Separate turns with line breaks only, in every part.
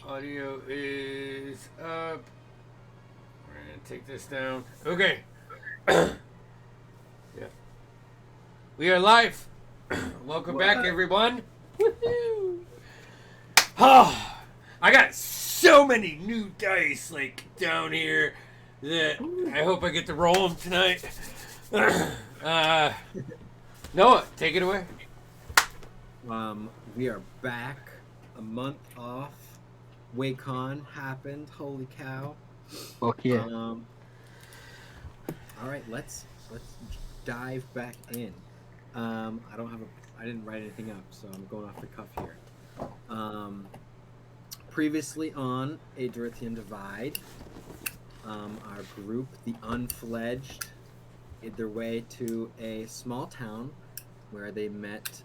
Audio is up. We're gonna take this down. Okay. Yeah. We are live. Welcome back,
What?
everyone. Woohoo! Oh, I got so many new dice down here that I hope I get to roll them tonight. uh, Noah, take it away.
We are back. A month off. Waycon happened. Holy cow.
Fuck yeah.
All right, let's dive back in. I didn't write anything up, so I'm going off the cuff here. Previously on a Dorithian Divide, our group, the Unfledged, made their way to a small town where they met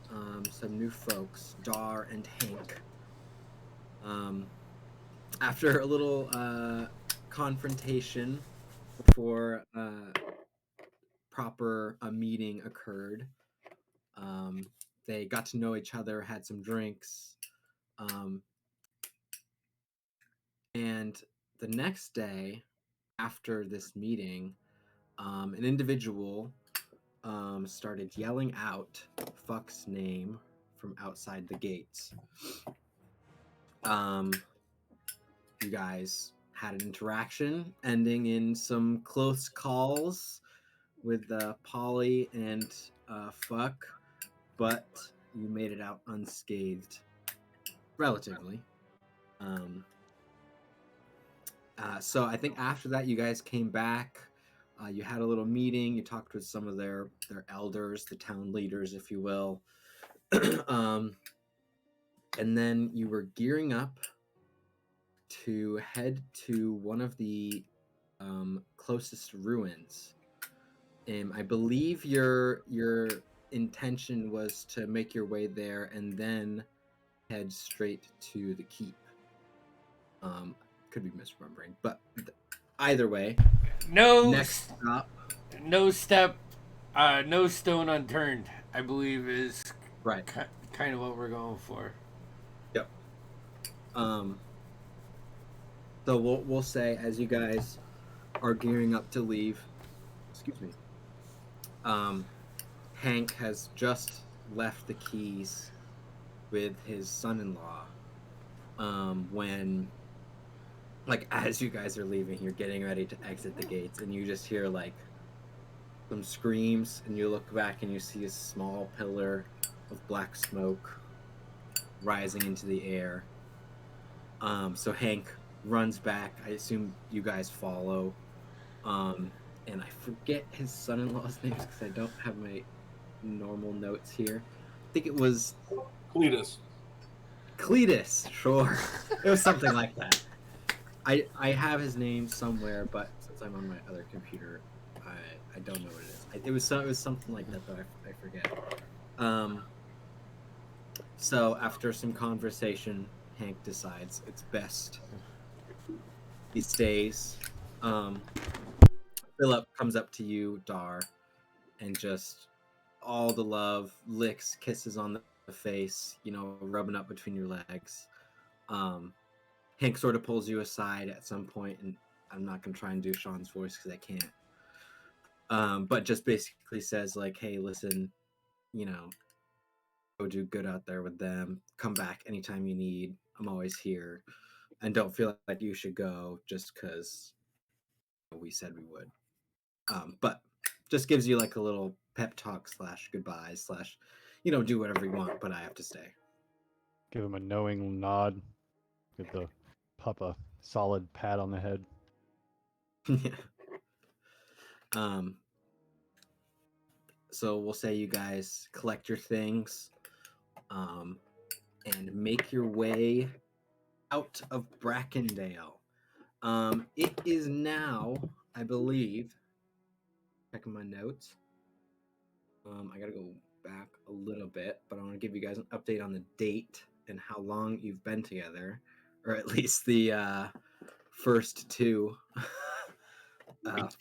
some new folks, Dar and Hank. After a little confrontation before proper meeting occurred, they got to know each other, had some drinks, and the next day after this meeting, an individual started yelling out fuck's name from outside the gates. You guys had an interaction ending in some close calls with Polly and Fuck, but you made it out unscathed, relatively. So I think after that, you guys came back. You had a little meeting. You talked with some of their elders, the town leaders, if you will. And then you were gearing up to head to one of the closest ruins. I believe your intention was to make your way there and then head straight to the keep. Could be misremembering, but either way,
No,
next stop.
no step, no stone unturned. I believe is
Right.
kind of what we're going for.
Yep. So we'll say as you guys are gearing up to leave, excuse me. Hank has just left the keys with his son-in-law. When, as you guys are leaving, you're getting ready to exit the gates, and you just hear some screams, and you look back and you see a small pillar of black smoke rising into the air. So Hank runs back. I assume you guys follow. And I forget his son-in-law's name because I don't have my normal notes here. I think it was Cletus, sure. It was something like that. I have his name somewhere, but since I'm on my other computer, I don't know what it is. It was something like that, but I forget. So after some conversation, Hank decides it's best he stays. Philip comes up to you, Dar, and just all the love, licks, kisses on the face, rubbing up between your legs. Hank sort of pulls you aside at some point, and I'm not going to try and do Sean's voice because I can't. But just basically says, hey, listen, go do good out there with them. Come back anytime you need. I'm always here. And don't feel like you should go just because we said we would. But just gives you a little pep talk / goodbyes / do whatever you want, but I have to stay.
Give him a knowing nod. Give the pup a solid pat on the head.
Yeah. So we'll say you guys collect your things, and make your way out of Brackendale. It is now, I believe, checking my notes. I gotta go back a little bit, but I want to give you guys an update on the date and how long you've been together, or at least the first two.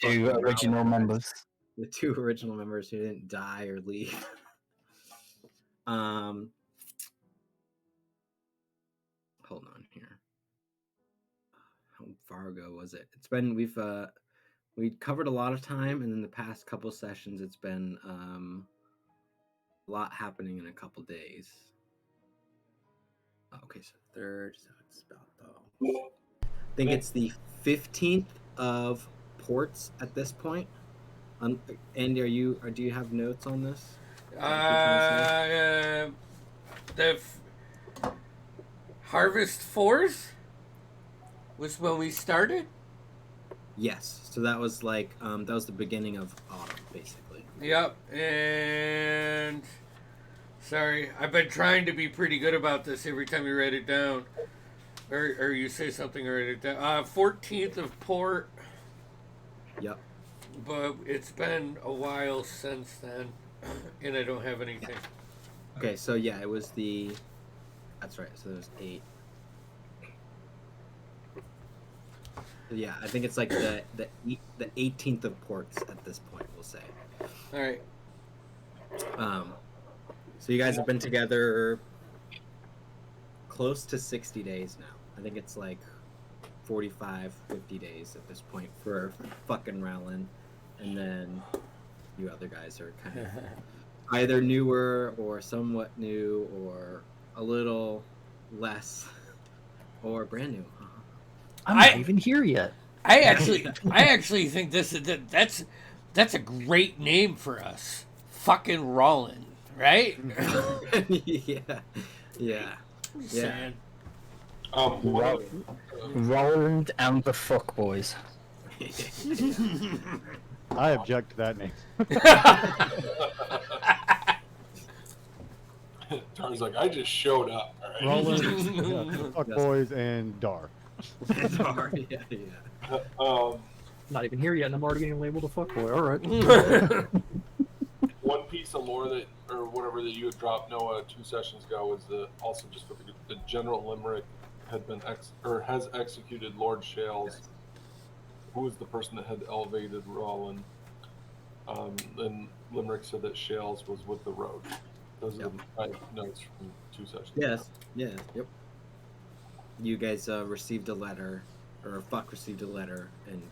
Two original members.
The two original members who didn't die or leave. Hold on here. far ago was it? It's been we covered a lot of time, and in the past couple sessions, it's been a lot happening in a couple days. Okay, so third, so it's about I think it's the 15th of ports at this point. Andy, do you have notes on this?
The Harvest 4th was when we started.
Yes, so that was like that was the beginning of autumn, basically.
Yep, and sorry, I've been trying to be pretty good about this every time you write it down, or you say something, write it down. 14th of port.
Yep.
But it's been a while since then, and I don't have anything.
Okay, so yeah, it was the. That's right. So there's 8. Yeah, I think it's like the 18th of ports at this point. We'll say.
All right.
So you guys have been together close to 60 days now. I think it's like 45, 50 days at this point for fucking Rowland, and then you other guys are kind of either newer or somewhat new or a little less or brand new.
I'm not even here yet.
I actually think that's a great name for us. Fucking Rollin', right?
yeah.
Saying.
Roland and the Fuckboys.
I object to that name.
Dar's like, I just showed up. All right?
Roland, Fuckboys, and Dar.
Yeah.
Not even here yet, and I'm already getting labeled a fuckboy. All right.
One piece of lore that, or whatever that you had dropped, Noah, 2 sessions ago was also just for the General Limerick had been has executed Lord Shales, who was the person that had elevated Rollin. And Limerick said that Shales was with the road. Those are my notes from 2 sessions.
Yes. Yep. You guys received a letter, or Fuck received a letter and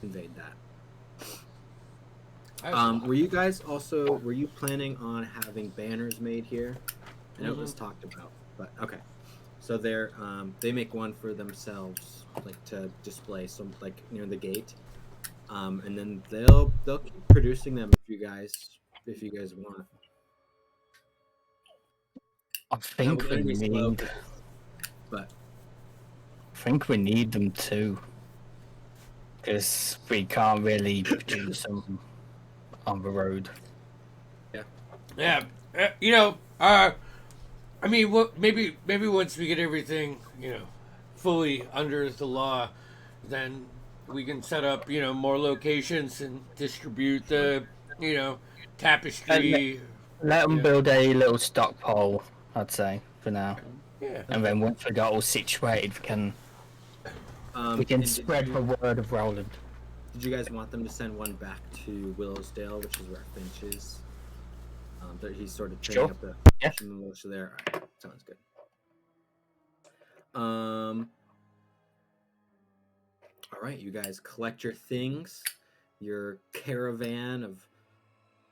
conveyed that. Were you planning on having banners made here? I know it was talked about, but okay. So they make one for themselves, like to display some like near the gate, and then they'll keep producing them if you guys want.
I think we need.
But
I think we need them too, because we can't really produce them on the road.
Yeah. I mean, maybe once we get everything, fully under the law, then we can set up, more locations and distribute the, tapestry.
Let them build a little stockpile, I'd say, for now.
Yeah.
And then once we got all situated, we can spread the word of Roland.
Did you guys want them to send one back to Willowsdale, which is where Finch is? He's sort of training up the militia there. All right, sounds good. All right, you guys collect your things, your caravan of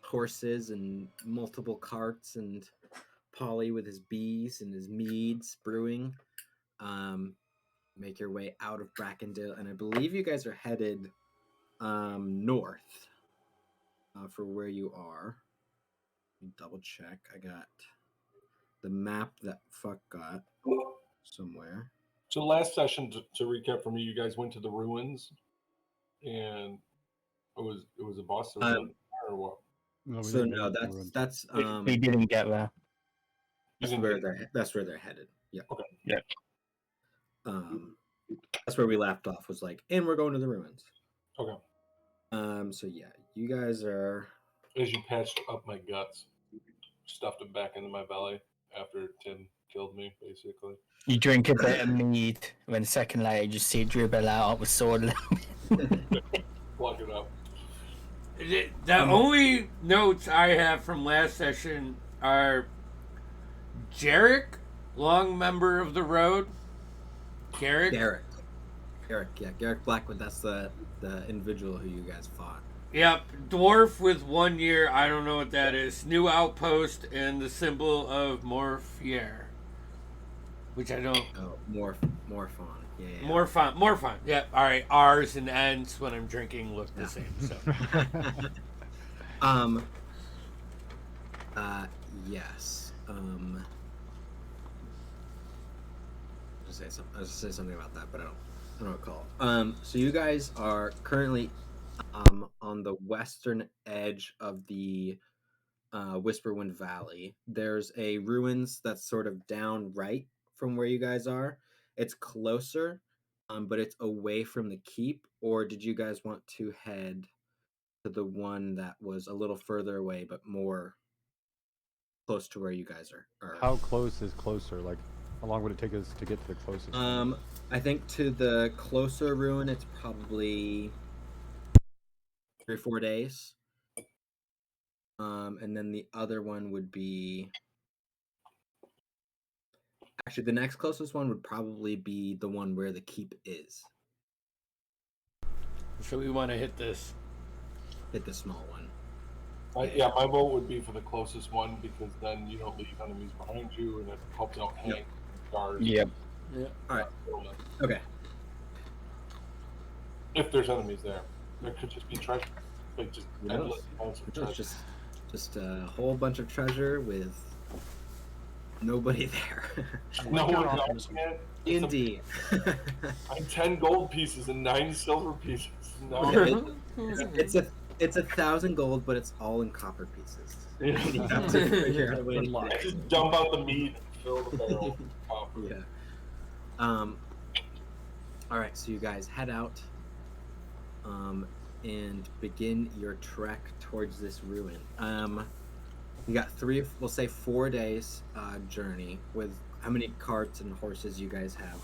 horses and multiple carts, and Polly with his bees and his meads brewing. Make your way out of Brackendale, and I believe you guys are headed north for where you are. Let me double check. I got the map that Fuck got somewhere.
So last session, to recap for me, you guys went to the ruins, and it was a boss or what?
No,
that's
we didn't get there.
That's where they're headed. Yeah.
Okay.
Yeah.
That's where we left off. Was like, and we're going to the ruins.
Okay.
So yeah, you guys are.
As you patched up my guts, stuffed them back into my belly after Tim killed me, basically.
You drink a bit of mead, and then a second later, you just see it dribble out with sword.
Plug it up.
The only notes I have from last session are Jarek, long member of the road. Garrick.
Garrick Blackwood. That's the individual who you guys fought.
Yep, dwarf with 1 year. I don't know what that is. New outpost and the symbol of Morphier, which I don't.
Oh, more fun. Yeah.
More fun. Yep. All right. R's and N's when I'm drinking look the
Yeah.
same. So.
Yes. I'll just say something about that, but I don't recall. So you guys are currently on the western edge of the Whisperwind Valley. There's a ruins that's sort of down right from where you guys are. It's closer, but it's away from the keep. Or did you guys want to head to the one that was a little further away, but more close to where you guys are?
How close is closer? Like, how long would it take us to get to the closest?
I think to the closer ruin, it's probably 3 or 4 days. And then the other one would be actually the next closest one would probably be the one where the keep is.
So we want to hit this.
Hit the small one.
Yeah, my vote would be for the closest one because then you don't leave enemies behind you and it helps out Hank and guards.
Yep.
Yeah.
All right. Okay.
If there's enemies there, there could just be treasure. Like just endless amounts of
It's
treasure.
just a whole bunch of treasure with nobody there.
No
Your
one knows,
optimism.
man.
Indeed.
I'm 10 gold pieces and 9 silver pieces. No.
it's 1,000 gold, but it's all in copper pieces. You have to figure out a way to
Good luck.
get it.
Just dump out the meat and fill the barrel with copper.
Yeah. All right, so you guys head out and begin your trek towards this ruin. You got 4 days journey with how many carts and horses you guys have.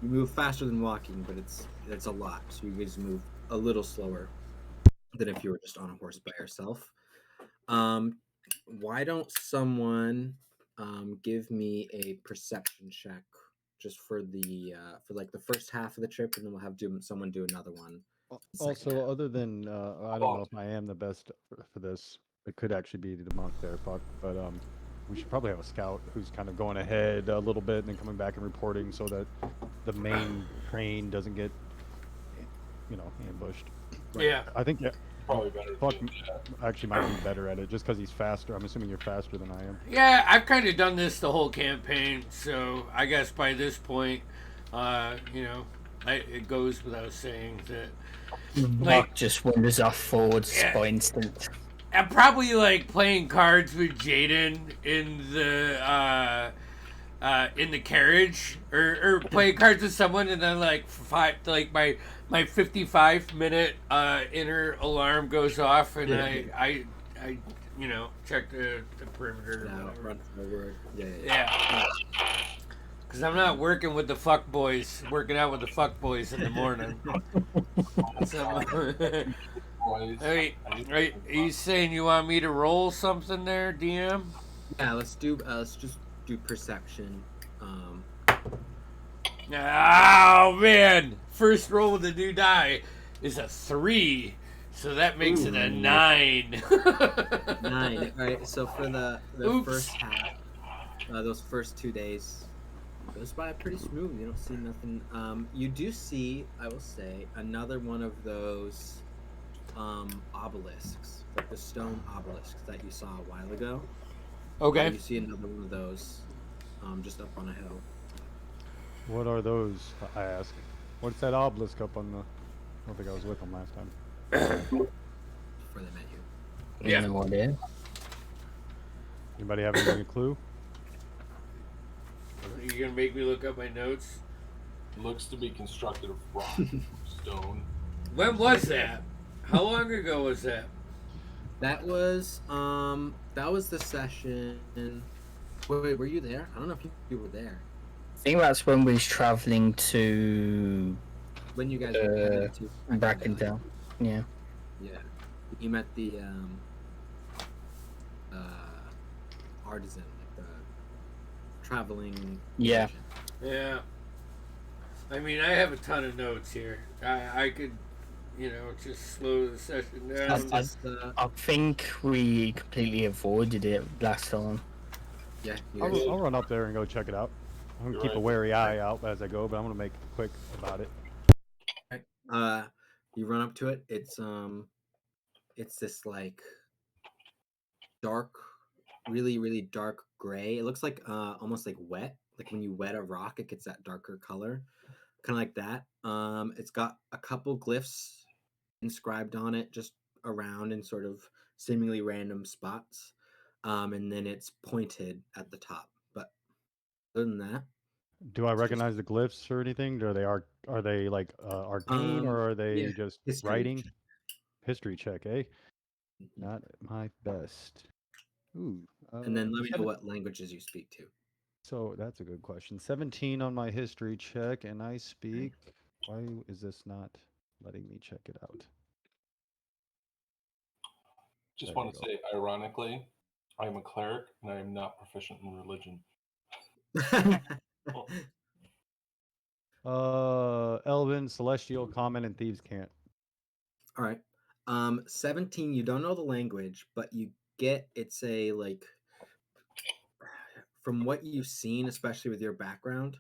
You move faster than walking, but it's a lot. So you guys move a little slower than if you were just on a horse by yourself. Why don't someone give me a perception check just for the for the first half of the trip, and then we'll have someone do another one.
Also, other than I don't know if I am the best for this. It could actually be the monk there, Buck. But we should probably have a scout who's kind of going ahead a little bit and then coming back and reporting so that the main train doesn't get, ambushed.
Yeah.
I think
Probably better.
Buck actually might be better at it just because he's faster. I'm assuming you're faster than I am.
Yeah, I've kind of done this the whole campaign, so I guess by this point, it goes without saying that.
Buck just wanders off forwards
Yeah.
by instinct.
I'm probably like playing cards with Jaden in the carriage, or playing cards with someone, and then my 55-minute inner alarm goes off, and I check the perimeter. Or whatever.
Run forward. Yeah.
Yeah. Because I'm not working with the fuck boys, working out with the fuck boys in the morning. So,
Boys.
hey, are you saying you want me to roll something there, DM?
Yeah, let's just do perception.
Oh man! First roll with a new die is a 3, so that makes it a 9.
9. All right. So for the
Oops.
first half, those first 2 days goes by pretty smooth. You don't see nothing. You do see, I will say, another one of those obelisks, like the stone obelisks that you saw a while ago.
Okay.
You see another one of those, just up on a hill.
What are those? I ask. What's that obelisk up on the? I don't think I was with them last time.
Before they met you.
Yeah.
No idea.
Anybody have any clue?
Are you gonna make me look up my notes?
Looks to be constructed of rock, stone.
When was that? How long ago was that?
That was the session. Wait, were you there? I don't know if you were there.
I think that's when we was travelling to
When you guys were headed to
Brackendown. Yeah.
Yeah. You met the artisan, like the traveling
Yeah.
musician.
Yeah. I mean, I have a ton of notes here. I could, just slow the session down.
Just,
I think we completely avoided it last time.
yeah, you guys.
I'll run up there and go check it out. I'm gonna
You're
keep a
right.
wary eye out as I go, but I'm gonna make it quick about it.
You run up to it. It's this like dark, really really dark gray. It looks like almost like wet. Like when you wet a rock, it gets that darker color, kind of like that. It's got a couple glyphs inscribed on it, just around in sort of seemingly random spots. And then it's pointed at the top. But other than that,
Do I
it's just
recognize the glyphs or anything? Are they like arcane or are they
yeah,
just
history
writing?
check.
History check, eh?
Mhm.
Not my best. Ooh.
And then let me know
seven-
what languages you speak to.
So that's a good question. 17 on my history check, and I speak. Why is this not letting me check it out?
Just
There
want
you
to
go.
say, ironically, I am a cleric and I am not proficient in religion.
Elven, Celestial, Common, and Thieves can't.
All right. 17, you don't know the language, but you get it's a like from what you've seen, especially with your background,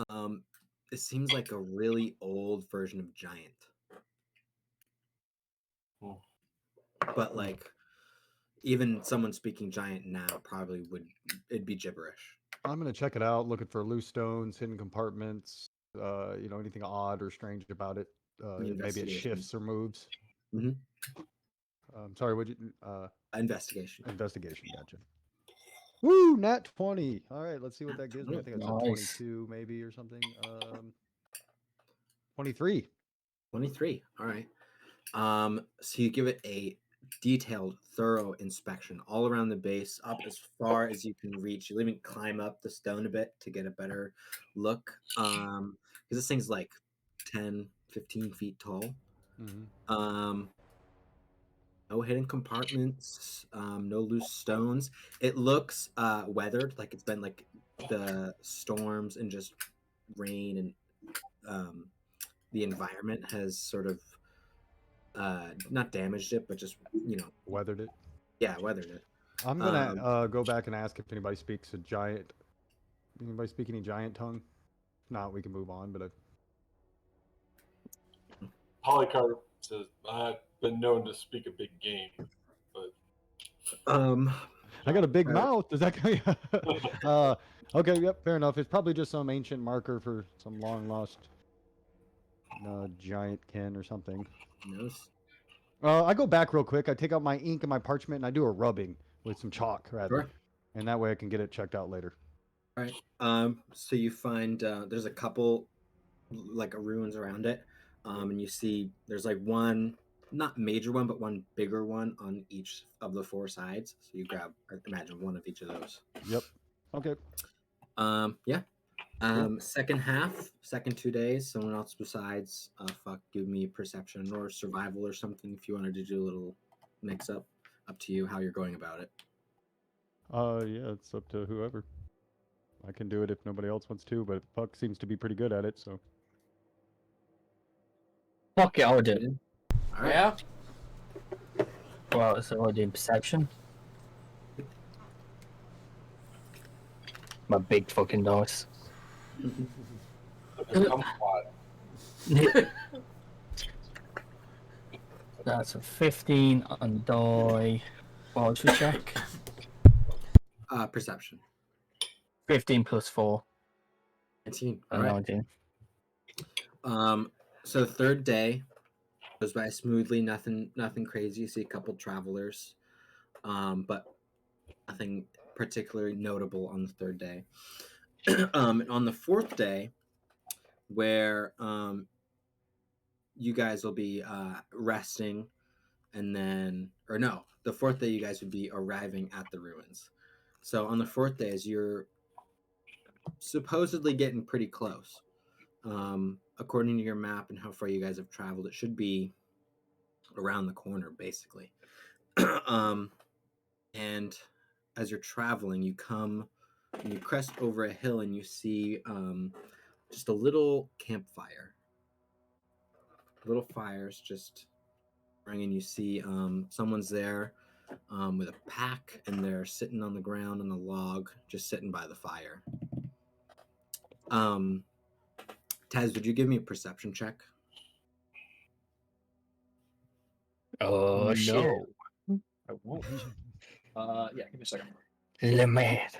it seems like a really old version of Giant.
Hmm.
But like even someone speaking Giant now probably it'd be gibberish.
I'm gonna check it out, looking for loose stones, hidden compartments, anything odd or strange about it. Maybe it
Investigation.
shifts or moves.
Mhm.
Sorry, would you
Investigation.
investigation, gotcha. Woo, nat 20. All right, let's see what that gives me. I think it's a
Nice.
22 maybe or something. 23.
23. All right. So you give it a detailed, thorough inspection all around the base, up as far as you can reach. You even climb up the stone a bit to get a better look. Because this thing's like 10, 15 feet tall.
Mm-hmm.
No hidden compartments, no loose stones. It looks weathered, like it's been like the storms and just rain and the environment has sort of not damaged it, but just
Weathered it.
yeah, weathered it.
I'm gonna go back and ask if anybody speaks a giant. Anybody speak any giant tongue? If not, we can move on. But
Polycarp says, I've been known to speak a big game, but
I got a big
Uh,
mouth. Does that? Okay. Yep. Fair enough. It's probably just some ancient marker for some long lost giant kin or something.
knows.
I go back real quick. I take out my ink and my parchment and I do a rubbing with some chalk, rather,
Sure.
and that way I can get it checked out later.
All right. So you find there's a couple like ruins around it, and you see there's like one, not major one, but one bigger one on each of the four sides. So you grab, I imagine, one of each of those.
Yep. Okay.
Yeah.
Cool.
Second 2 days. Someone else besides give me perception or survival or something if you wanted to do a little mix up. Up to you how you're going about it.
Yeah, it's up to whoever. I can do it if nobody else wants to, but Puck seems to be pretty good at it, so.
Fuck it, I'll do it.
All right.
Yeah?
Well, so I'll do perception. My big fucking dice.
like a kumquat.
That's a 15 on die. What should we check?
Perception.
15 plus 4.
19. All
And
right.
19.
So the third day goes by smoothly. Nothing crazy. You see a couple travelers, but nothing particularly notable on the third day. On the fourth day, where you guys will be resting, and then, or no, the fourth day you guys would be arriving at the ruins. So on the fourth day, as you're supposedly getting pretty close, according to your map and how far you guys have traveled, it should be around the corner, basically. And as you're traveling, you crest over a hill and you see just a little campfire. Little fires just and you see someone's there with a pack, and they're sitting on the ground on a log, just sitting by the fire. Taz, would you give me a perception check?
Oh shit!
No, I won't. Yeah, give me a second.
Limit.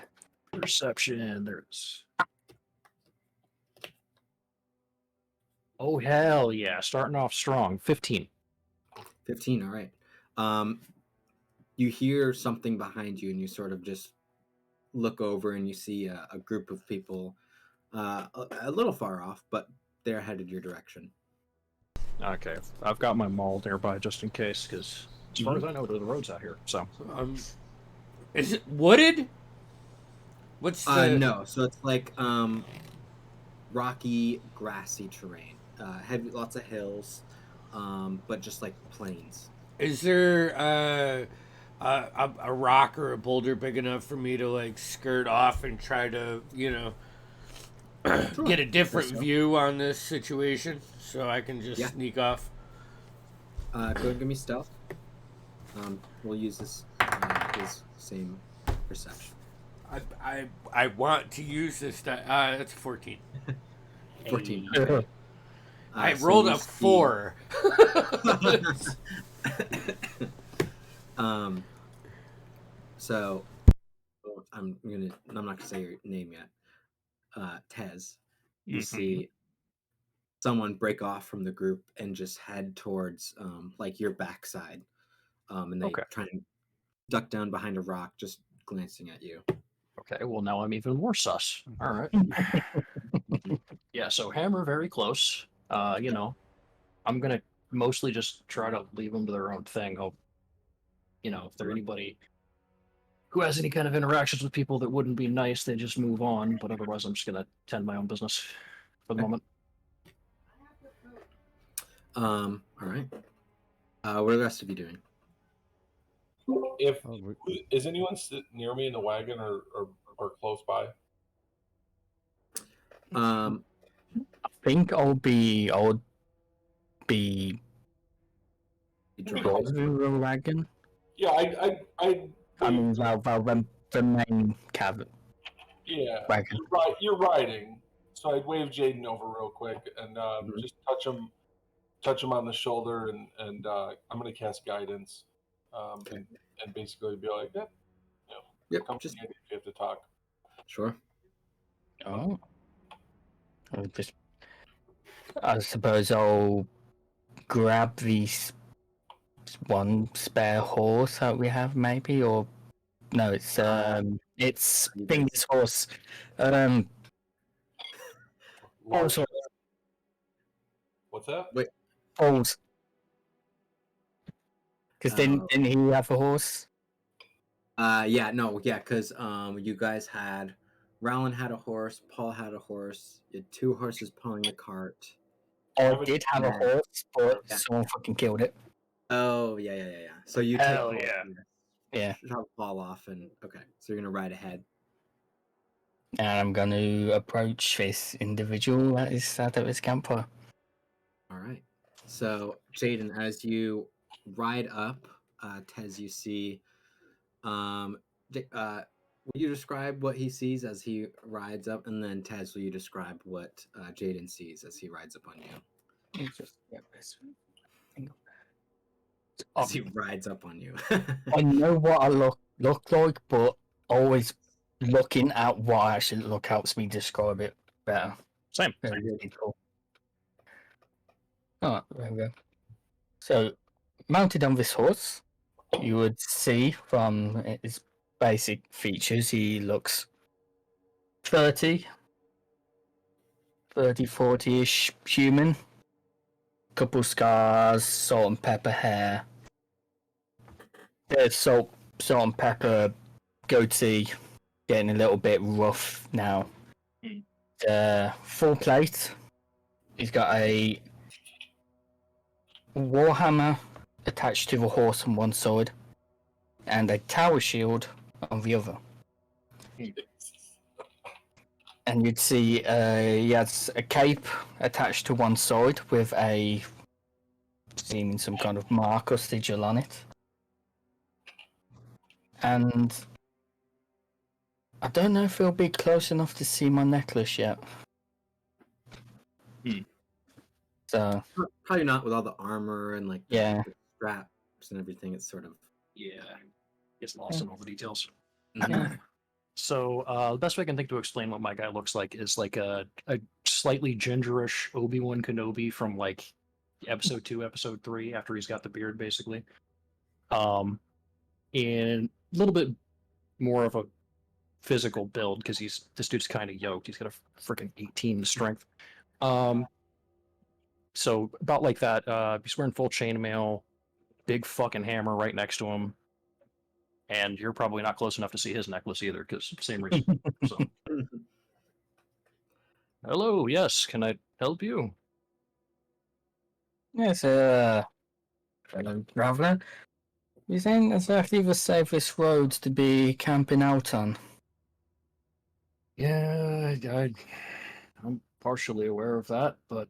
Perception. There's. Oh hell yeah! Starting off strong. 15.
15. All right. You hear something behind you, and you sort of just look over, and you see a group of people a little far off, but they're headed your direction.
Okay, I've got my maul nearby just in case, because as far as I know, the road's out here. So.
Is it wooded? What's the...
No, so it's like rocky, grassy terrain. Heavy, lots of hills, but just like plains.
Is there a rock or a boulder big enough for me to like skirt off and try to,
Sure.
get a different
Yes,
view on this situation so I can just sneak off?
Go ahead and give me stealth. We'll use this his same perception.
I want to use this. That's 14.
14.
I
So
rolled
you
a
see-
4.
So I'm not gonna say your name yet. Tez, you see someone break off from the group and just head towards like your backside. And they try and duck down behind a rock, just glancing at you.
Okay, well now I'm even more sus. All right. Yeah, so hammer very close. I'm gonna mostly just try to leave them to their own thing. Hope, if there anybody who has any kind of interactions with people that wouldn't be nice, they just move on. But otherwise, I'm just gonna tend my own business for the moment.
All right. What are the rest of you doing?
If is anyone near me in the wagon or close by?
I think I'll be driving the wagon.
Yeah,
I mean, the main cab.
Yeah,
Wagon.
you're riding. So I'd wave Jaden over real quick and just touch him on the shoulder, and I'm gonna cast guidance, and basically be like,
Yep,
come
just
to me if you have to talk.
sure.
Oh. I suppose I'll grab these one spare horse that we have, maybe, or no, it's Thingy's horse. Also,
What's that?
Wait.
Paul's. Because didn't he have a horse?
Because you guys had Rowland had a horse, Paul had a horse, you had 2 horses pulling the cart.
I did have a horse, but someone fucking killed it.
Oh yeah. So you
Hell
take
yeah. Yeah.
Drop Paul off, and okay, so you're gonna ride ahead.
And I'm going to approach this individual that is out of his campfire.
All right. So Jaden, as you ride up, Tez, you see, will you describe what he sees as he rides up, and then Tez, will you describe what Jaden sees as he rides up on you? As he rides up on you.
I know what I look like, but always looking at what I actually look helps me describe it better.
Same.
Really cool. Oh, there we go. So, mounted on this horse, you would see from his basic features, he looks 40-ish human. Couple scars, salt and pepper hair. There's salt and pepper goatee, getting a little bit rough now. Full plate. He's got a warhammer attached to the horse on one side, and a tower shield on the other. And you'd see he has a cape attached to one side with a seeming some kind of mark or sigil on it. And I don't know if he'll be close enough to see my necklace yet. So
Probably not with all the armor and like
yeah.
the straps and everything. It's sort of
Yeah, gets lost in all the details.
Yeah.
So the best way I can think to explain what my guy looks like is like a slightly gingerish Obi-Wan Kenobi from like episode 2, episode 3, after he's got the beard, basically. And a little bit more of a physical build because this dude's kind of yoked. He's got a freaking 18 strength. So about like that. He's wearing full chainmail, big fucking hammer right next to him. And you're probably not close enough to see his necklace either, because same reason. So, hello, yes, can I help you?
Yes, fellow traveler. You think that's actually the safest roads to be camping out on?
Yeah, I'm partially aware of that, but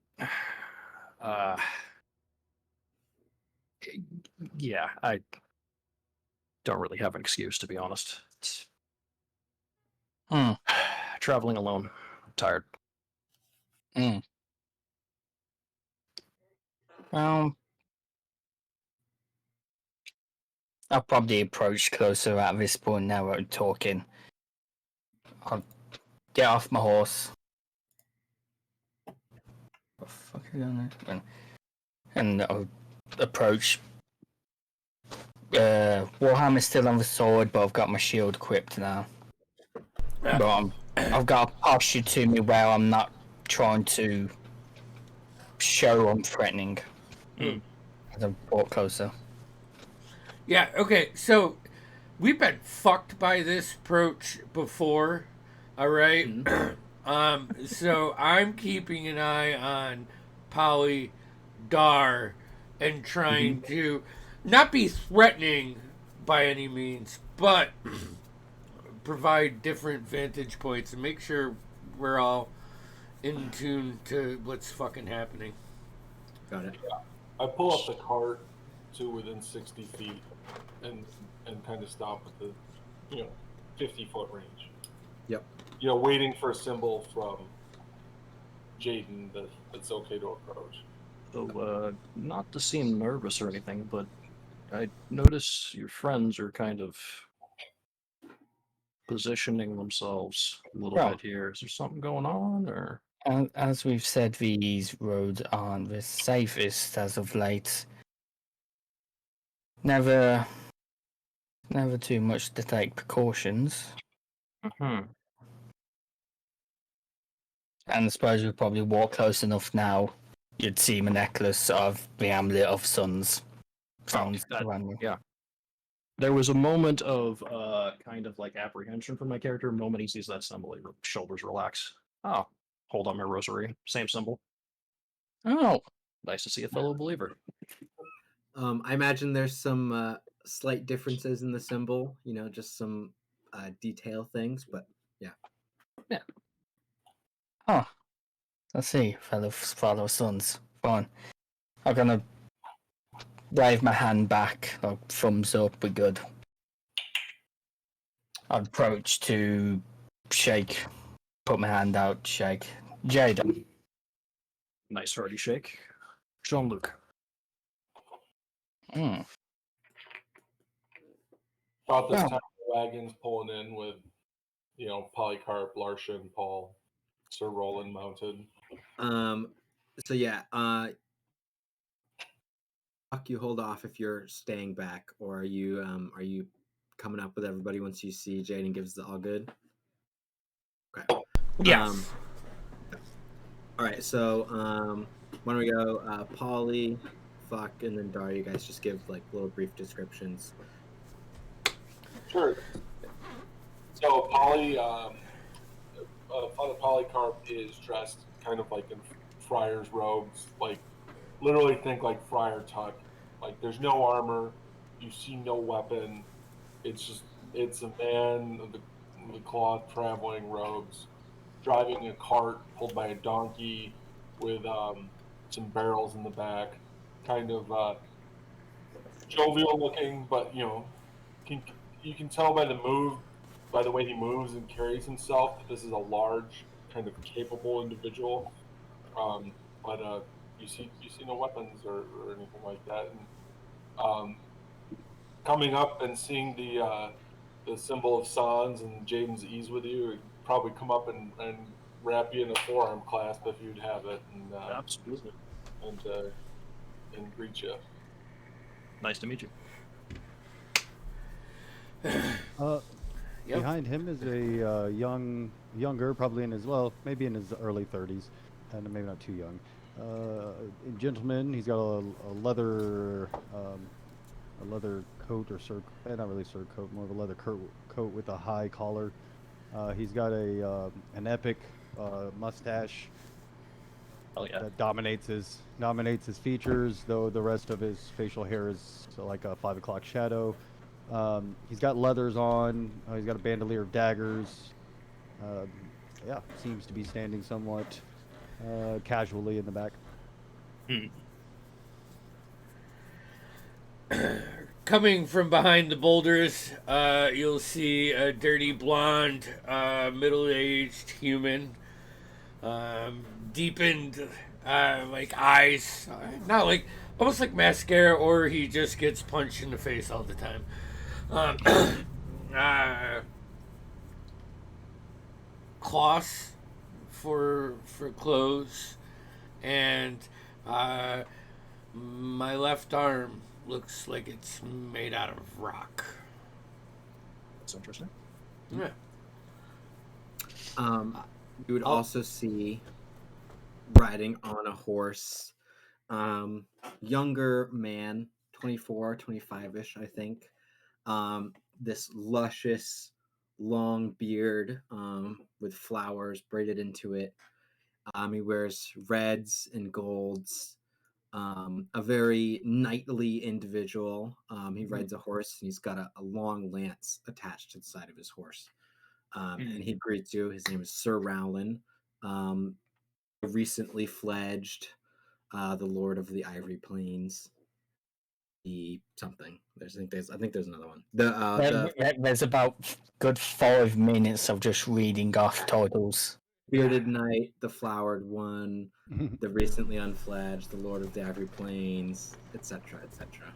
yeah, I don't really have an excuse, to be honest. It's traveling alone. I'm tired.
Well, I'll probably approach closer at this point now we're talking. I'll get off my horse. What the fuck is on there? And I'll approach. Warhammer's still on the sword, but I've got my shield equipped now. But I've got a posture to me where I'm not trying to show I'm threatening. As I walk closer.
Yeah, okay, so we've been fucked by this approach before, alright? So I'm keeping an eye on Polly Dar and trying to not be threatening by any means, but provide different vantage points and make sure we're all in tune to what's fucking happening.
got it.
I pull up the cart to within 60 feet and kind of stop at the 50-foot range.
Yep.
Waiting for a symbol from Jaden that it's okay to approach.
So, not to seem nervous or anything, but I notice your friends are kind of positioning themselves a little bit here. Is there something going on, or?
As we've said, these roads aren't the safest as of late. Never too much to take precautions. And I suppose we'd probably walk close enough now. You'd see my necklace of the amulet of suns.
Yeah. There was a moment of kind of like apprehension from my character. The moment he sees that symbol, his shoulders relax. Oh, hold on my rosary. Same symbol.
Oh.
Nice to see a fellow believer.
I imagine there's some slight differences in the symbol, just some detail things, but yeah.
Yeah. Oh. Let's see, fellow sons. Fine. I'm gonna wave my hand back, like thumbs up, we're good. I'd approach to shake, put my hand out, shake. Jaden.
Nice hearty shake. Jean-Luc.
About this time, the wagon's pulling in with, Polycarp, Larson, Paul, Sir Roland mounted.
So yeah, you hold off if you're staying back, or are you coming up with everybody once you see Jaden gives the all good? Okay.
Yes.
All right. So why don't we go Polly, Fuck, and then Dar? You guys just give like little brief descriptions.
Sure. So Polly, Father Polycarp is dressed kind of like in friar's robes, like literally think like Friar Tuck. Like there's no armor, you see no weapon. It's a man of the cloth traveling robes, driving a cart pulled by a donkey with some barrels in the back. Kind of jovial looking, but you can tell by the way he moves and carries himself, that this is a large, kind of capable individual. Um, but you see no weapons or anything like that. And coming up and seeing the symbol of Sans and Jaden's ease with you, it'd probably come up and wrap you in a forearm clasp if you'd have it,
Absolutely.
and and greet you.
Nice to meet you.
Yep.
Behind him is a younger, probably maybe in his early 30s, and maybe not too young. Gentleman. He's got a leather coat or not really coat, more of a leather coat with a high collar. He's got an epic mustache
Oh yeah.
that dominates his features, though the rest of his facial hair is like a 5 o'clock shadow. He's got leathers on. He's got a bandolier of daggers. Yeah, seems to be standing somewhat casually in the back.
Coming from behind the boulders, you'll see a dirty blonde, middle-aged human, deepened, like eyes, not like almost like mascara, or he just gets punched in the face all the time. Cloths for clothes, and my left arm looks like it's made out of rock.
That's interesting.
Yeah.
You would also see riding on a horse, younger man, 24, 25-ish, I think. This luscious, long beard with flowers braided into it. He wears reds and golds. A very knightly individual. He rides a horse, and he's got a long lance attached to the side of his horse. And he greets you. His name is Sir Rowland, recently fledged, the Lord of the Ivory Plains. The something. I think there's another one.
There's about good 5 minutes of just reading off titles.
Bearded Knight, the Flowered One, the recently unfledged, the Lord of the Ivory Plains, etc., etc.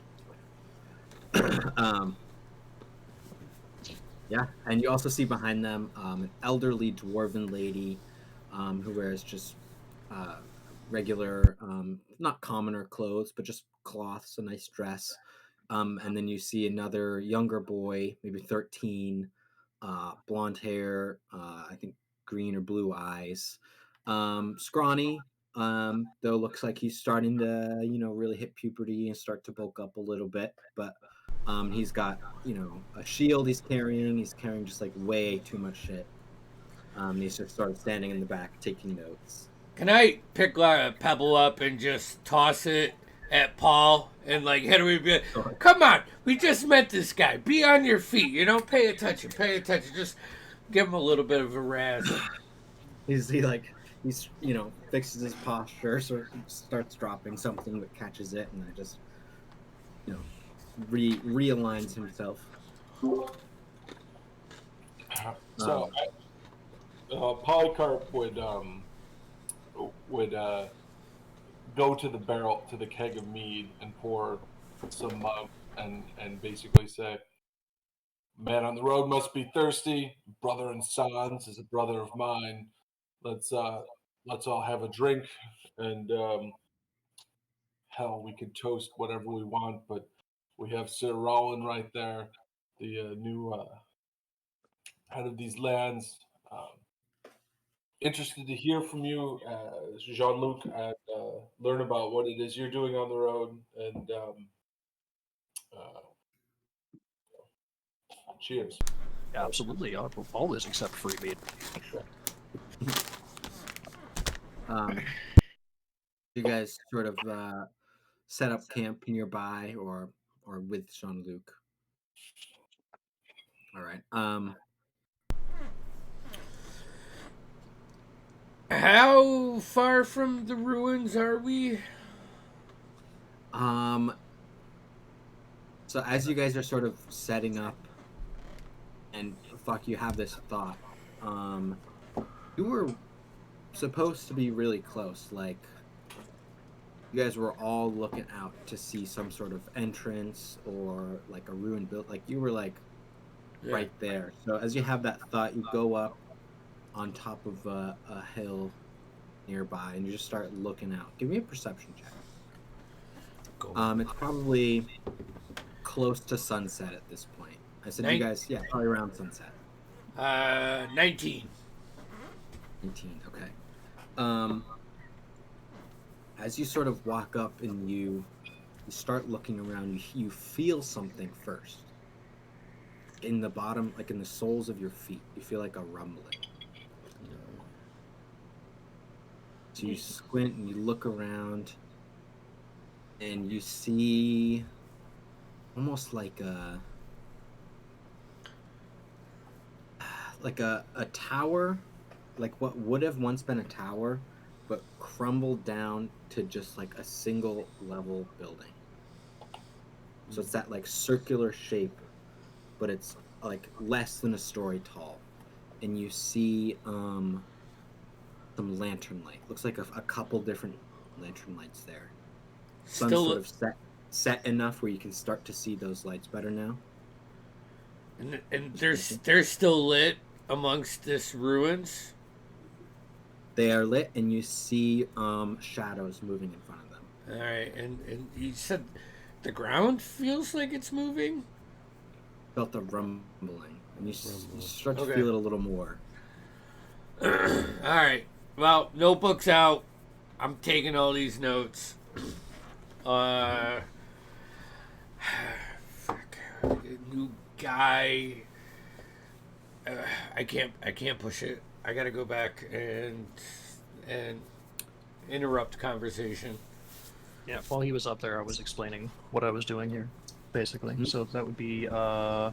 Yeah, and you also see behind them an elderly dwarven lady who wears just regular, not commoner clothes, but just cloths, a nice dress. And then you see another younger boy, maybe 13, blonde hair, I think green or blue eyes, scrawny, though looks like he's starting to, really hit puberty and start to bulk up a little bit. But he's got, a shield he's carrying. He's carrying just like way too much shit. He's just sort of standing in the back taking notes.
Can I pick a pebble up and just toss it at Paul and like hit him and be like, come on, we just met this guy. Be on your feet, pay attention. Just give him a little bit of a razz.
He's fixes his posture, so he starts dropping something that catches it, and I just realigns himself.
So Polycarp would go to the keg of mead and pour some and basically say, "Man on the road must be thirsty. Brother in Sans is a brother of mine. Let's all have a drink, and hell, we could toast whatever we want, but we have Sir Rollin right there, the new head of these lands. Interested to hear from you, Jean-Luc, and learn about what it is you're doing on the road. And cheers."
Absolutely. All this except free meat.
You guys sort of set up camp nearby or with Jean-Luc. All right.
How far from the ruins are we?
So as you guys are sort of setting up, and fuck, you have this thought. You were supposed to be really close. Like, you guys were all looking out to see some sort of entrance or like a ruined build. Like, you were like right there. So as you have that thought, you go up on top of a hill nearby and you just start looking out. Give me a perception check. It's probably close to sunset at this point. I said you guys, yeah, probably around sunset.
19.
19, okay. As you sort of walk up and you start looking around, you feel something first. In the bottom, like in the soles of your feet, you feel like a rumbling. So you squint and you look around and you see almost like a tower, like what would have once been a tower, but crumbled down to just like a single level building. So it's that like circular shape, but it's like less than a story tall. And you see some lantern light. Looks like a couple different lantern lights there. Sun's sort of set enough where you can start to see those lights better now.
And they're still lit amongst this ruins?
They are lit, and you see shadows moving in front of them.
All right, and you said the ground feels like it's moving?
Felt a rumbling, and you start to feel it a little more.
All right, well, notebook's out. I'm taking all these notes. New guy. I can't push it. I gotta go back and interrupt conversation.
Yeah, while he was up there, I was explaining what I was doing here, basically. Mm-hmm. So that would be, I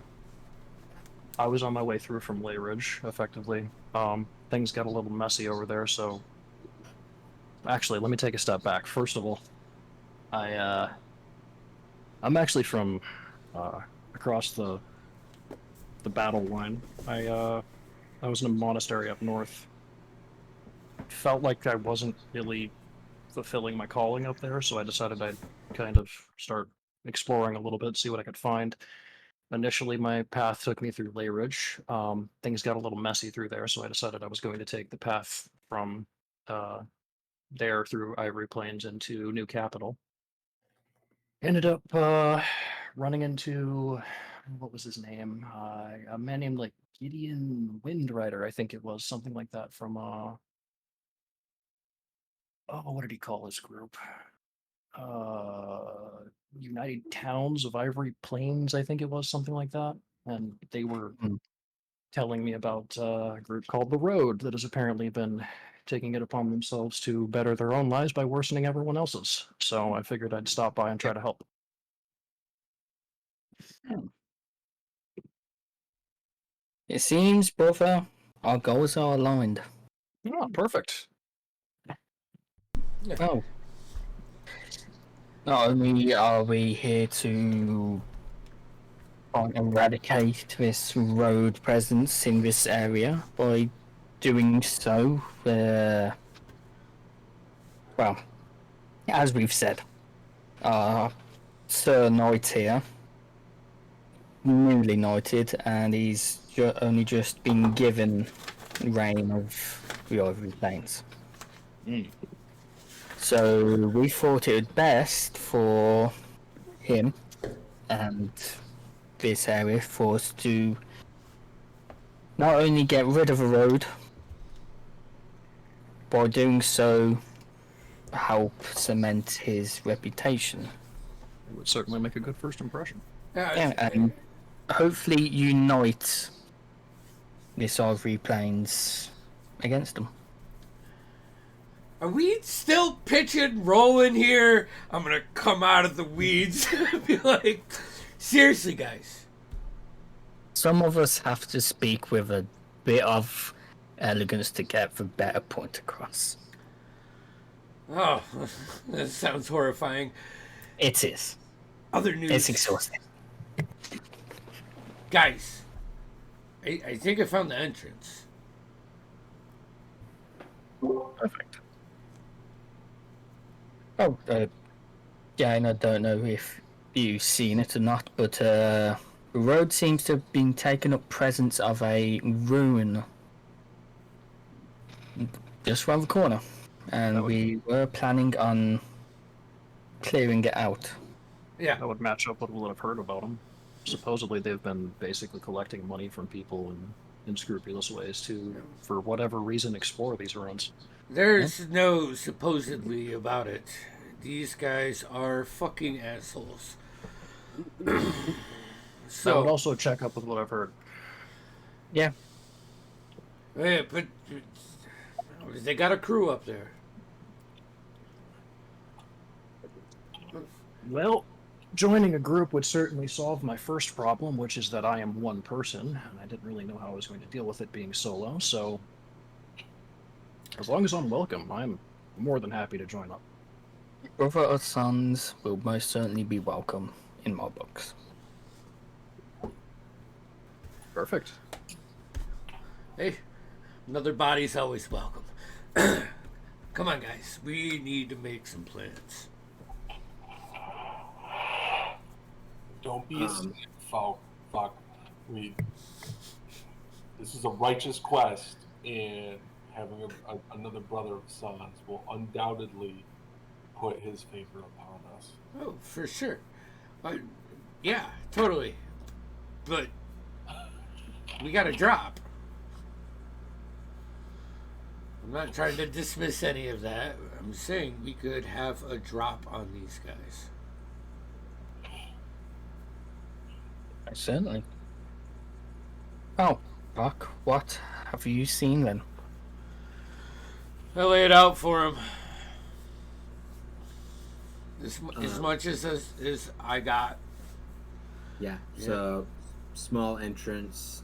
was on my way through from Lay Ridge, effectively. Things got a little messy over there, so... Actually, let me take a step back. First of all, I'm actually from across the battle line. I was in a monastery up north. Felt like I wasn't really fulfilling my calling up there, so I decided I'd kind of start exploring a little bit, see what I could find. Initially, my path took me through Lay Ridge. Things got a little messy through there, so I decided I was going to take the path from there through Ivory Plains into New Capital. Ended up running into, what was his name? A man named like Gideon Windrider, I think it was, something like that from what did he call his group? United Towns of Ivory Plains, I think it was, something like that. And they were telling me about a group called The Road that has apparently been taking it upon themselves to better their own lives by worsening everyone else's. So I figured I'd stop by and try to help.
It seems, brother, our goals are aligned.
Oh, perfect.
Oh. Not only are we here to eradicate this road presence in this area, by doing so, well, as we've said, Sir Knight here, newly knighted, and he's only just been given reign of the Ivory Plains. So we thought it would best for him and this area for us to not only get rid of a road, by doing so help cement his reputation.
It would certainly make a good first impression.
Yeah, and hopefully unite this Ivory Plains against them.
Are we still pitching, rolling here? I'm gonna come out of the weeds and be like, seriously, guys.
Some of us have to speak with a bit of elegance to get the better point across.
Oh, that sounds horrifying.
It is.
Other news.
It's exhausting.
Guys, I think I found the entrance.
Perfect.
Oh, yeah, and I don't know if you've seen it or not, but the road seems to have been taking up presence of a ruin just around the corner, and we were planning on clearing it out.
Yeah.
That would match up with what I've heard about them. Supposedly, they've been basically collecting money from people in unscrupulous ways to, for whatever reason, explore these ruins.
There's no supposedly about it. These guys are fucking assholes.
So I would also check up with what I've heard.
Yeah.
Yeah, but they got a crew up there.
Well, joining a group would certainly solve my first problem, which is that I am one person, and I didn't really know how I was going to deal with it being solo, so as long as I'm welcome, I'm more than happy to join up.
Brother or sons will most certainly be welcome in my books.
Perfect.
Hey, another body's always welcome. Come on, guys. We need to make some plans.
Don't be a snake, fuck. This is a righteous quest, and having another brother of Sans will undoubtedly put his favor upon us.
Oh, for sure. Yeah, totally. But we got to drop. I'm not trying to dismiss any of that. I'm saying we could have a drop on these guys.
Certainly. Oh, Buck, what have you seen then?
I lay it out for him. As much as I got.
Yeah. So small entrance,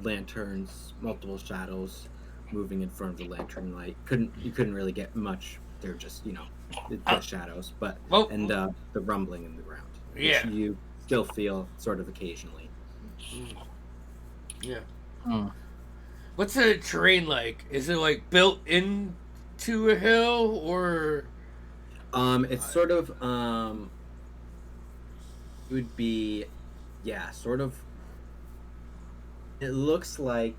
lanterns, multiple shadows moving in front of the lantern light. You couldn't really get much. They're just the shadows, but the rumbling in the ground.
Yeah.
Which you still feel sort of occasionally.
Yeah.
Hmm.
What's the terrain like? Is it like built into a hill or?
It's sort of it would be, sort of. It looks like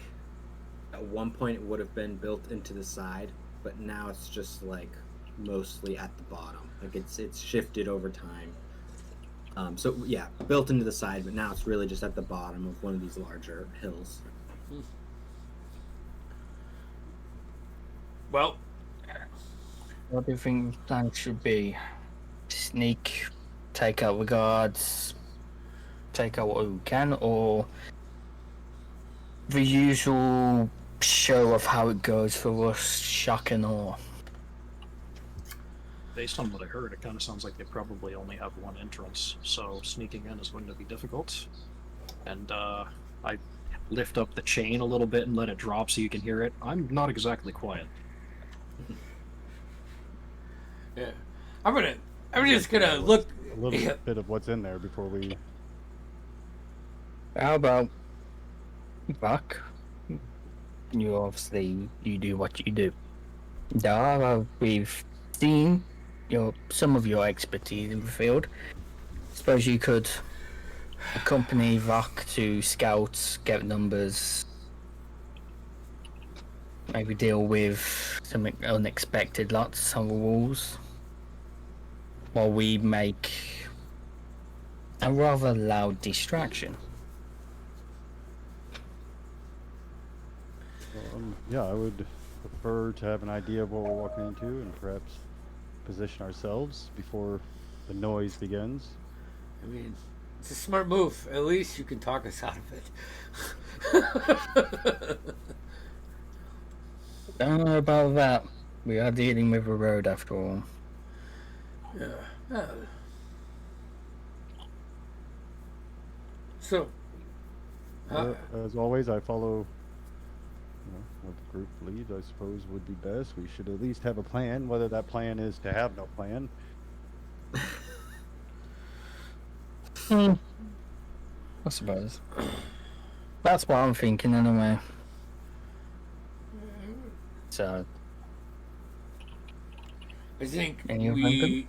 at one point it would have been built into the side, but now it's just like mostly at the bottom. Like it's shifted over time. So built into the side, but now it's really just at the bottom of one of these larger hills.
Well,
What do you think the plan should be? Sneak, take out the guards, take out what we can, or the usual show of how it goes for us, shock and awe?
Based on what I heard, it kind of sounds like they probably only have one entrance, so sneaking in is going to be difficult. And I lift up the chain a little bit and let it drop so you can hear it. I'm not exactly quiet.
yeah. I'm just gonna look
A little bit of what's in there before we.
How about Buck? You do what you do. Dara, we've seen some of your expertise in the field. Suppose you could accompany Vok to scouts, get numbers, maybe deal with some unexpected lots on the walls, while we make a rather loud distraction.
I would prefer to have an idea of what we're walking into and perhaps position ourselves before the noise begins.
I mean, it's a smart move. At least you can talk us out of it.
Don't know about that. We are dealing with a road after all.
Yeah. So,
As always, I follow with the group lead, I suppose would be best. We should at least have a plan. Whether that plan is to have no plan.
Hmm. I suppose. That's what I'm thinking anyway. So,
I think
Any opinion?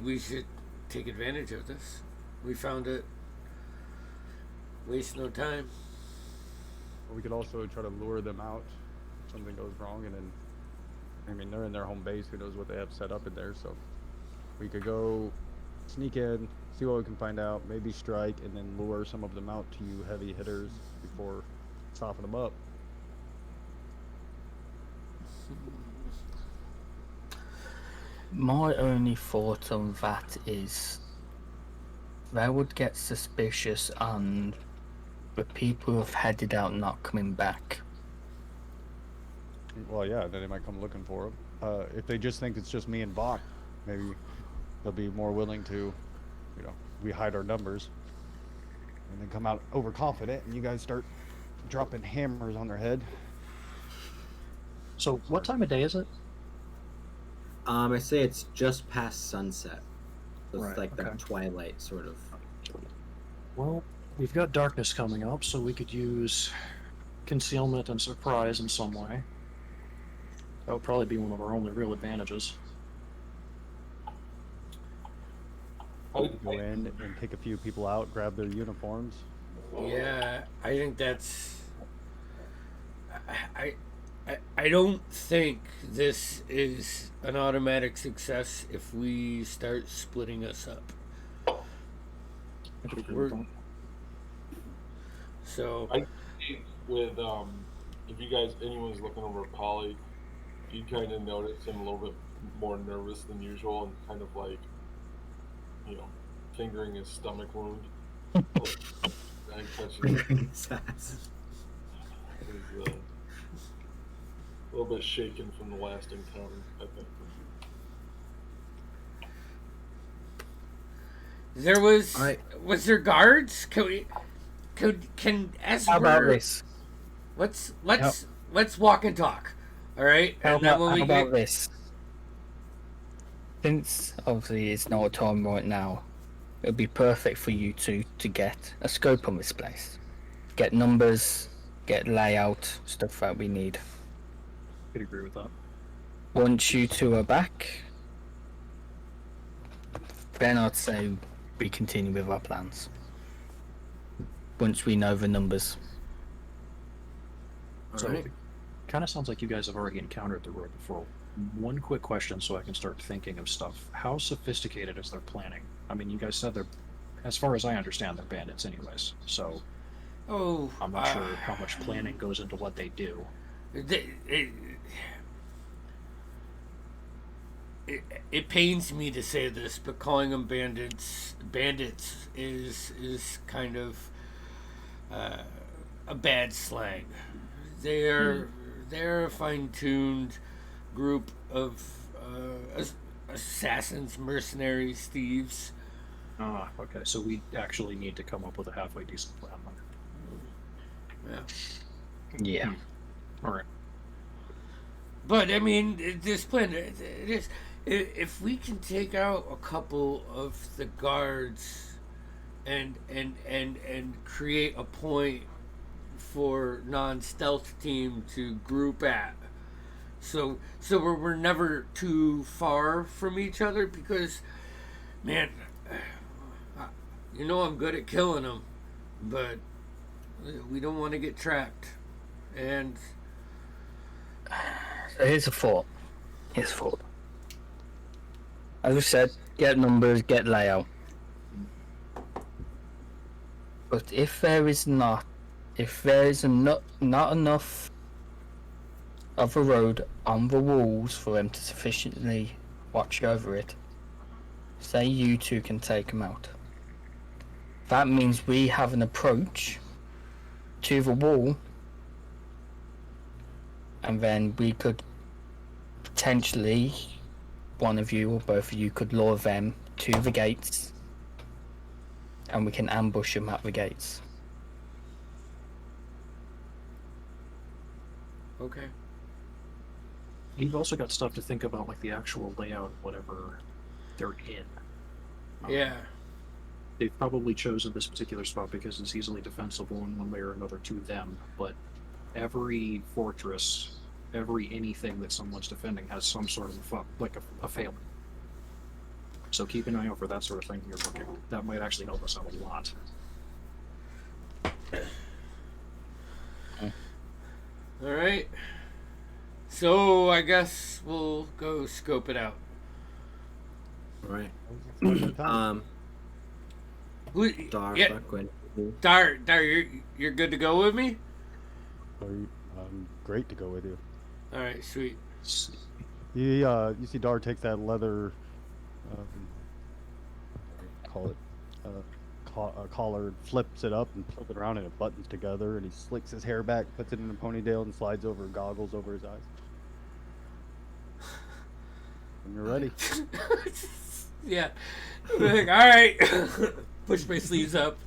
we should take advantage of this. We found it. Waste no time.
Or we could also try to lure them out if something goes wrong, and then, I mean, they're in their home base. Who knows what they have set up in there? So we could go sneak in, see what we can find out, maybe strike, and then lure some of them out to you heavy hitters before stopping them up.
My only thought on that is they would get suspicious and the people who have headed out not coming back.
Well, yeah, then they might come looking for them. If they just think it's just me and Bach, maybe they'll be more willing to, we hide our numbers and then come out overconfident, and you guys start dropping hammers on their head.
So, what time of day is it?
I say it's just past sunset. So it's
Right,
like the
okay.
twilight sort of.
Well, we've got darkness coming up, so we could use concealment and surprise in some way. That would probably be one of our only real advantages.
Go in and take a few people out, grab their uniforms.
Yeah, I think that's. I don't think this is an automatic success if we start splitting us up.
I could agree with that.
So
I think with if you guys anyone's looking over Polly, you kind of notice him a little bit more nervous than usual and kind of like, fingering his stomach wound. And touching
His ass.
He's a little bit shaken from the last encounter, I think.
there was
Alright.
was there guards? Can as
How about
we're
this?
let's walk and talk. All right,
How
and then
about,
when we
how about
get
this? Since obviously it's not a time right now, it would be perfect for you two to get a scope on this place. Get numbers, get layout, stuff that we need.
I could agree with that.
Once you two are back, then I'd say we continue with our plans. Once we know the numbers.
So,
Alright.
it kind of sounds like you guys have already encountered the road before. One quick question so I can start thinking of stuff. How sophisticated is their planning? I mean, you guys said they're, as far as I understand, they're bandits anyways. So, I'm not sure how much planning goes into what they do.
It pains me to say this, but calling them bandits is kind of a bad slang. They're a fine-tuned group of assassins, mercenaries, thieves.
Ah, okay. So we actually need to come up with a halfway decent plan.
Yeah.
Yeah.
All right.
But I mean, this plan it is. If we can take out a couple of the guards, and create a point for non-stealth team to group at, so we're never too far from each other, because, man, I'm good at killing them, but we don't want to get trapped, and.
So here's a thought. As I said, get numbers, get layout. But if there is not enough of a road on the walls for them to sufficiently watch over it, say you two can take them out. That means we have an approach to the wall, and then we could potentially, one of you or both of you could lure them to the gates, and we can ambush them at the gates.
Okay.
You've also got stuff to think about, like the actual layout, whatever they're in.
Yeah.
They've probably chosen this particular spot because it's easily defensible in one way or another to them, but every fortress, every anything that someone's defending has some sort of a failing. So keep an eye out for that sort of thing when you're looking. That might actually help us out a lot.
All right. So I guess we'll go scope it out.
All right.
Time.
Who,
Dar,
yeah,
fuck, go ahead.
Dar, you're good to go with me?
Great to go with you.
All right, sweet.
You see Dar takes that leather, call it, collar, flips it up and flips it around and it buttons together, and he slicks his hair back, puts it in a ponytail, and slides over goggles over his eyes. When you're ready.
Yeah. Like, all right. Push my sleeves up.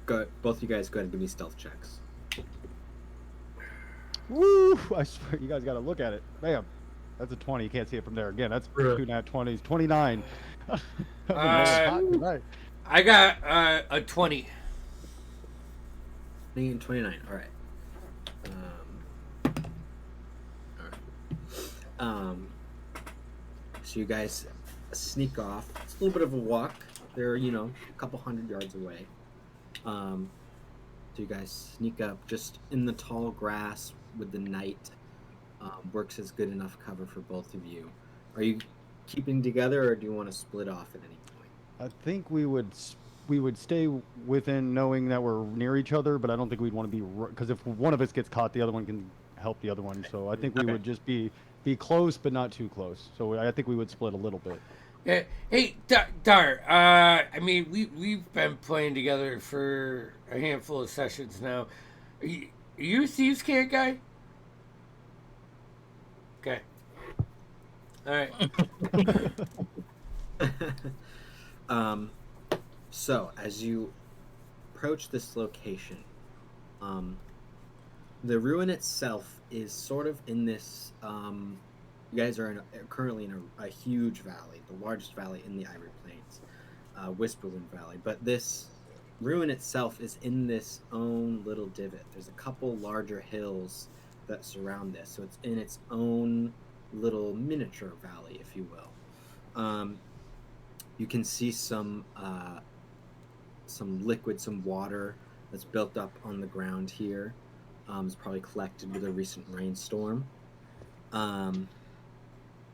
Go. Both you guys go ahead and give me stealth checks.
Woo! I swear, you guys got to look at it. Bam. That's a 20. You can't see it from there. Again, that's two nat 20s. 29.
I got a 20.
20 and 29. All right. So you guys sneak off. It's a little bit of a walk. They're, a couple 100 yards away. So you guys sneak up just in the tall grass with the night. Works as good enough cover for both of you. Are you keeping together, or do you want to split off at any point?
I think we would stay within knowing that we're near each other, but I don't think we'd want to be, because if one of us gets caught, the other one can help the other one. So I think we would just be close, but not too close. So I think we would split a little bit.
Hey, Dar. I mean, we've been playing together for a handful of sessions now. Are you a Thieves' Cant guy? Okay. All right.
So as you approach this location, the ruin itself is sort of in this. You guys are currently in a huge valley, the largest valley in the Ivory Plains, Whisperwind Valley. But this ruin itself is in this own little divot. There's a couple larger hills that surround this, so it's in its own little miniature valley, if you will. You can see some liquid, some water that's built up on the ground here. It's probably collected with a recent rainstorm. And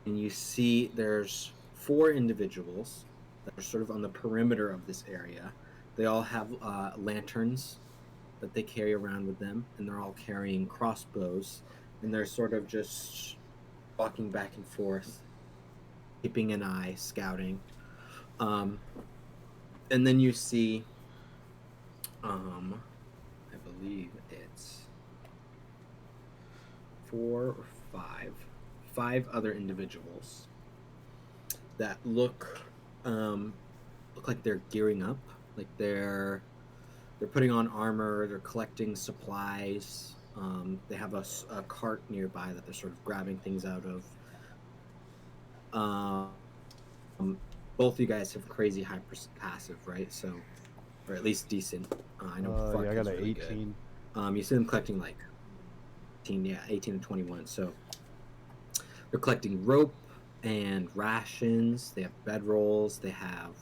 you see there's 4 individuals that are sort of on the perimeter of this area. They all have lanterns that they carry around with them, and they're all carrying crossbows, and they're sort of just walking back and forth, keeping an eye, scouting. And then you see, I believe it's 4 or 5 other individuals that look like they're gearing up, like they're putting on armor, they're collecting supplies. They have a cart nearby that they're sort of grabbing things out of. Both you guys have crazy high passive, right? So, or at least decent. I know.
I got an
really
18.
Good. You see them collecting like 18 and 21. So they're collecting rope and rations. They have bedrolls. They have.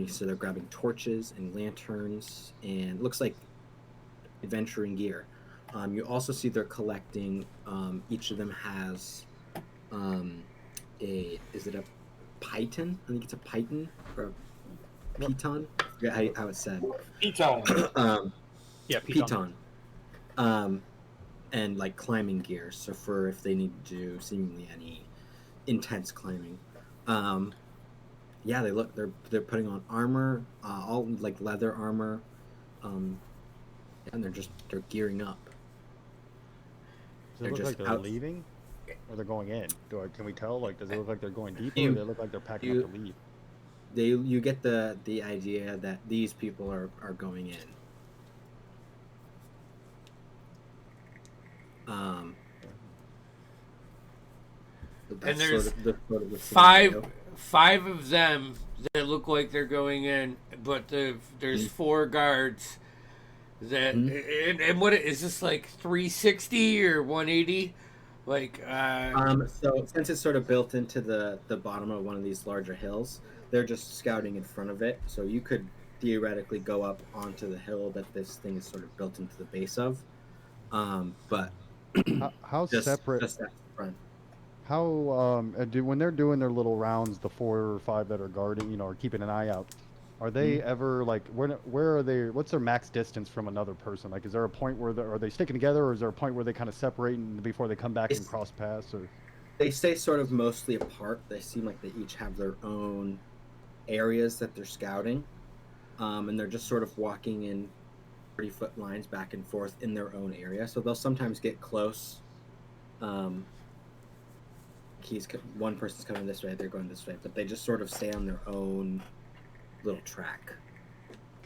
So they're grabbing torches and lanterns, and it looks like adventuring gear. You also see they're collecting. Each of them has is it a python? I think it's a python or a piton. I forget how it's said.
Piton.
Yeah,
piton. And like climbing gear, so for if they need to do seemingly any intense climbing. Yeah, they're putting on armor, all like leather armor, and they're gearing up.
Does it look like they're leaving, or they're going in? Can we tell? Like, does it look like they're going deeper, or do they look like they're packing up to leave?
you get the idea that these people are going in. So
And
that's
there's
sort of the
five
scenario.
five of them that look like they're going in, but there's 4 guards that and what is this, like 360 or 180? Like
So since it's sort of built into the bottom of one of these larger hills, they're just scouting in front of it. So you could theoretically go up onto the hill that this thing is sort of built into the base of. But
How
just
separate?
at the front.
How when they're doing their little rounds, the 4 or 5 that are guarding, or keeping an eye out, are they ever like where are they? What's their max distance from another person? Like, is there a point where are they sticking together, or is there a point where they kind of separate before they come back and cross paths? Or
They stay sort of mostly apart. They seem like they each have their own areas that they're scouting, and they're just sort of walking in 30-foot lines back and forth in their own area. So they'll sometimes get close. One person's coming this way, they're going this way, but they just sort of stay on their own little track.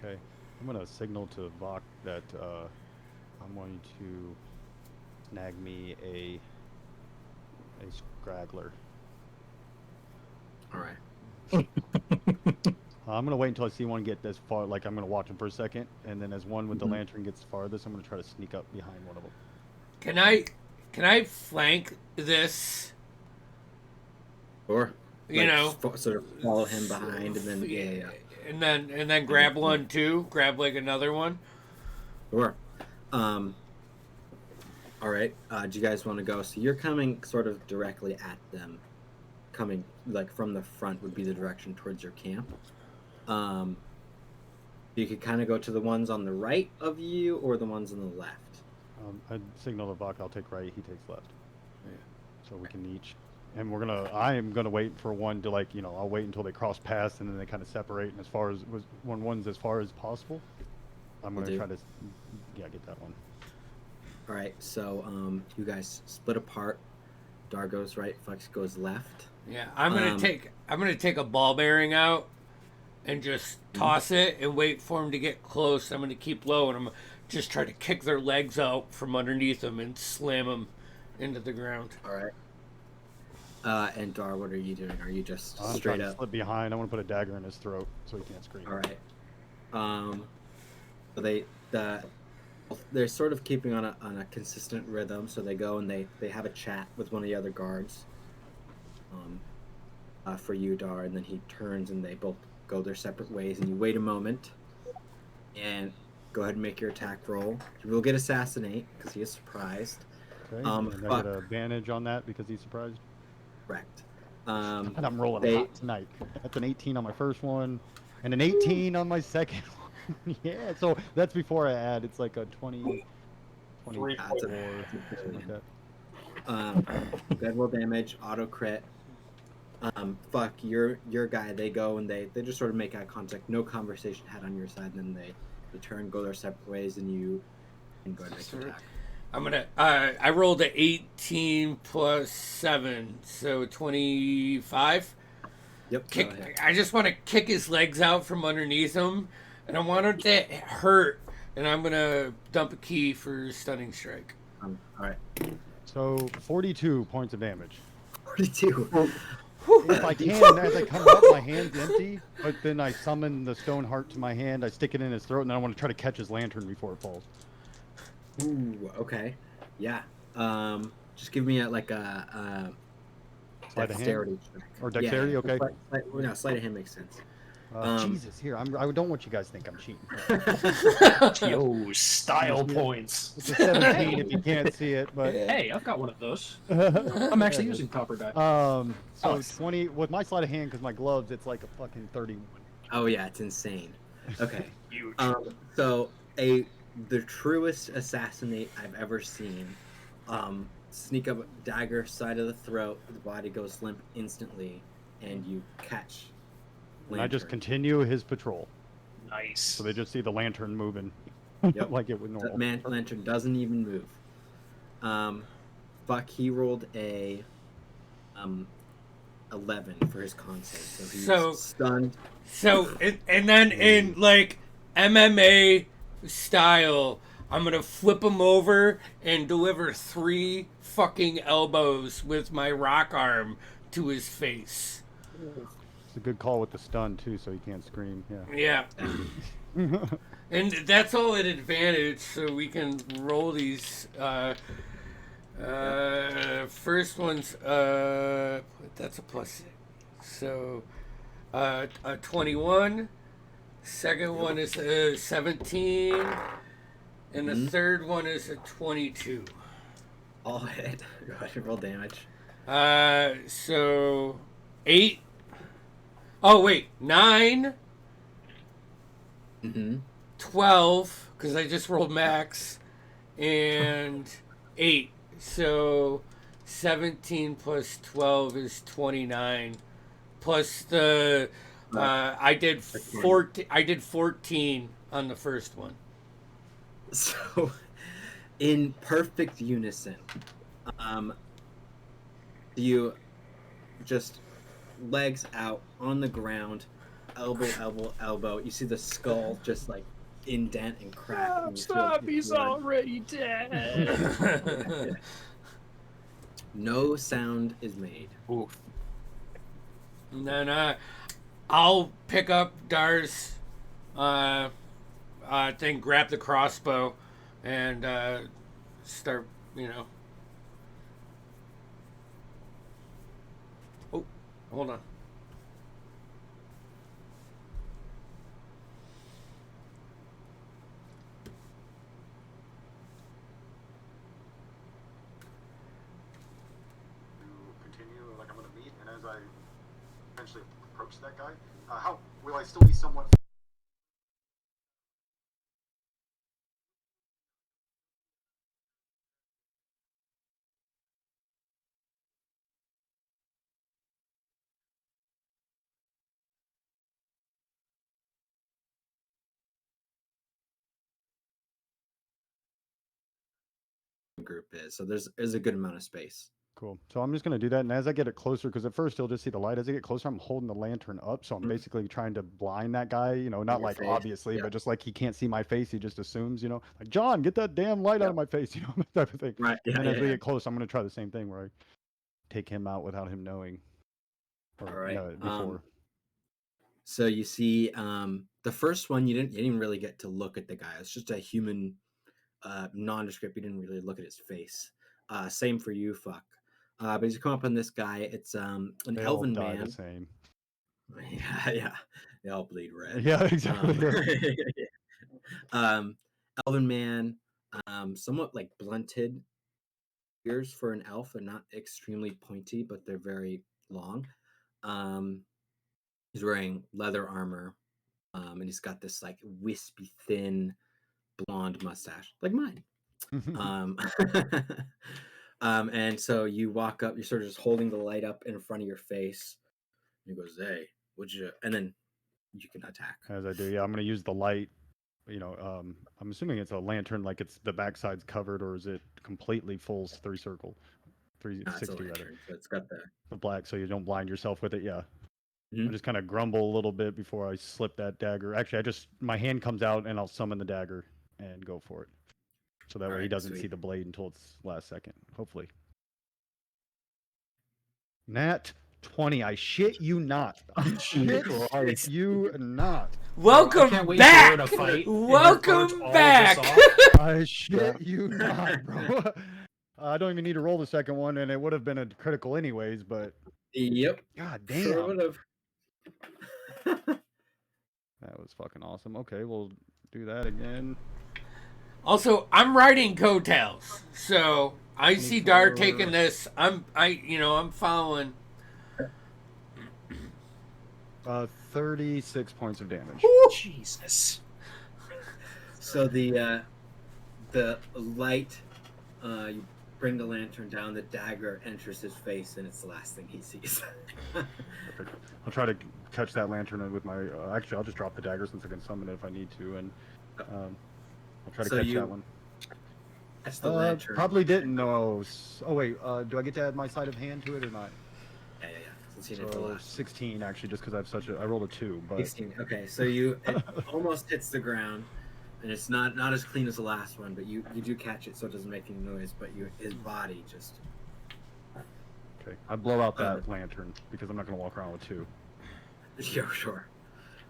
okay, I'm gonna signal to Vok that I'm going to snag me a scraggler.
All right.
I'm gonna wait until I see one get this far. Like, I'm gonna watch him for a second, and then as one with the lantern gets farthest, I'm gonna try to sneak up behind one of them.
can I flank this?
Or
You know,
sort of follow him behind, and then yeah.
And then grab one too. Grab like another one.
Sure. All right. Do you guys want to go? So you're coming sort of directly at them. Coming like from the front would be the direction towards your camp. You could kind of go to the ones on the right of you or the ones on the left.
I signal to Vok, I'll take right, he takes left.
Yeah.
So we can each, and I am gonna wait for one to, like, I'll wait until they cross paths and then they kind of separate. And as far as one's as far as possible, I'm gonna try to, get that one.
All right. So you guys split apart. Dar goes right. Flex goes left.
Yeah, I'm gonna take a ball bearing out and just toss it and wait for them to get close. I'm gonna keep low and I'm just try to kick their legs out from underneath them and slam them into the ground.
All right. And Dar, what are you doing? Are you just
I'm
straight
trying to
up?
slip behind. I want to put a dagger in his throat so he can't scream.
All right. So they're sort of keeping on a consistent rhythm. So they go and they have a chat with one of the other guards. For you, Dar, and then he turns and they both go their separate ways. And you wait a moment, and go ahead and make your attack roll. You will get assassinate because he is surprised.
Okay. And I get an advantage on that because he's surprised.
Correct.
And I'm rolling hot tonight. That's an 18 on my first one, and an 18 on my second one. Yeah, so that's before I add. It's like a 20, 24, something like that.
Dead roll damage, auto crit. Fuck your guy. They go and they just sort of make eye contact. No conversation had on your side. And then they turn, go their separate ways, and you can go ahead and make your attack.
I'm gonna. I rolled a 18 plus 7, so 25.
Yep.
I just want to kick his legs out from underneath him, and I want him to hurt. And I'm gonna dump a key for stunning strike.
All right.
So 42 points of damage.
42.
If I can, as I come up, my hand's empty, but then I summon the stone heart to my hand, I stick it in his throat, and then I want to try to catch his lantern before it falls.
Ooh, okay. Yeah. Just give me a
Sleight of
dexterity
hand?
check.
Or dexterity,
Yeah,
okay.
Sleight of hand makes sense.
Jesus, here, I don't want you guys to think I'm cheating.
Yo, style points.
It's a 17 if you can't see it, but...
Hey, I've got one of those. I'm actually using copper die.
So 20, with my sleight of hand, because my gloves, it's like a fucking 31.
Oh yeah, it's insane. Okay.
Huge.
So the truest assassinate I've ever seen. Sneak up, dagger, side of the throat, the body goes limp instantly, and you catch.
And I just continue his patrol.
Nice.
So they just see the lantern moving.
Yep.
Like it would normal.
That lantern doesn't even move. Fuck, he rolled a 11 for his con save. So he's
So-
stunned.
So, and then in like MMA style, I'm gonna flip him over and deliver 3 fucking elbows with my rock arm to his face.
It's a good call with the stun too, so he can't scream.
Yeah. And that's all at advantage, so we can roll these. First one's that's a +6, so a 21. Second one is a 17, and the third one is a 22.
All hit. Go ahead and roll damage.
So 8. Oh wait, 9, 12, because I just rolled max, and 8. So 17 plus 12 is 29. Plus the I did 14. I did 14 on the first one.
So, in perfect unison, you just legs out on the ground, elbow, elbow, elbow. You see the skull just like indent and crack. And you feel
He's
blood.
already dead.
No sound is made.
Oof.
And then I'll pick up Dar's thing, grab the crossbow, and start, Oh, hold on.
Continue, like I'm going to meet, and as I eventually approach that guy, how will I still be somewhat?
Group is so there's a good amount of space.
Cool. So I'm just going to do that. And as I get it closer, because at first you'll just see the light. As I get closer, I'm holding the lantern up. So I'm basically trying to blind that guy, not
your
like
face.
obviously,
Yeah.
but just like he can't see my face. He just assumes, like, John, get that damn light out of my face, that type of thing.
Right. Yeah.
And as we
yeah.
get close, I'm going to try the same thing where I take him out without him knowing. Or
All right.
know it before.
So you see, the first one you didn't even really get to look at the guy. It's just a human, nondescript. You didn't really look at his face. Same for you, fuck. But as you come up on this guy, it's an
They all
elven
die
man.
the same.
Yeah, they all bleed red.
Yeah, exactly.
Elven man, somewhat like blunted ears for an elf, and not extremely pointy, but they're very long. He's wearing leather armor, and he's got this like wispy, thin, blonde mustache, like mine. And so you walk up, you're sort of just holding the light up in front of your face. And he goes, "Hey, would you?" And then you can attack.
As I do, yeah, I'm going to use the light. I'm assuming it's a lantern, like it's the backside's covered, or is it completely full 360
It's a
rather?
lantern, so it's got
The black, so you don't blind yourself with it. Yeah.
Mhm.
I just kind of grumble a little bit before I slip that dagger. Actually, my hand comes out and I'll summon the dagger and go for it. So that way he
Alright,
doesn't see
sweet.
the blade until it's last second, hopefully. Nat 20. I shit you not. I shit
Christ.
you not.
I
Welcome
can't wait
back.
for her to fight and
Welcome
record all of
back.
this off.
I shit you not, bro. I don't even need to roll the second one, and it would have been a critical anyways, but
Yep.
god damn.
Sure would have.
That was fucking awesome. Okay, we'll do that again.
Also, I'm riding coattails, so I see Dar
24.
taking this. I'm following.
36 points of damage.
Jesus.
So the light, you bring the lantern down, the dagger enters his face, and it's the last thing he sees.
Perfect. I'll try to catch that lantern with my. Actually, I'll just drop the dagger since I can summon it if I need to, and I'll try to
So
catch
you-
that one.
That's the lantern.
Probably didn't know. Oh wait, do I get to add my sleight of hand to it or not?
Yeah. So seen it the
So
last.
16 actually, just because I rolled a 2, but
16. Okay, so it almost hits the ground, and it's not as clean as the last one, but you do catch it, so it doesn't make any noise. But his body just.
okay. I blow out that lantern because I'm not gonna walk around with 2.
Yeah, sure.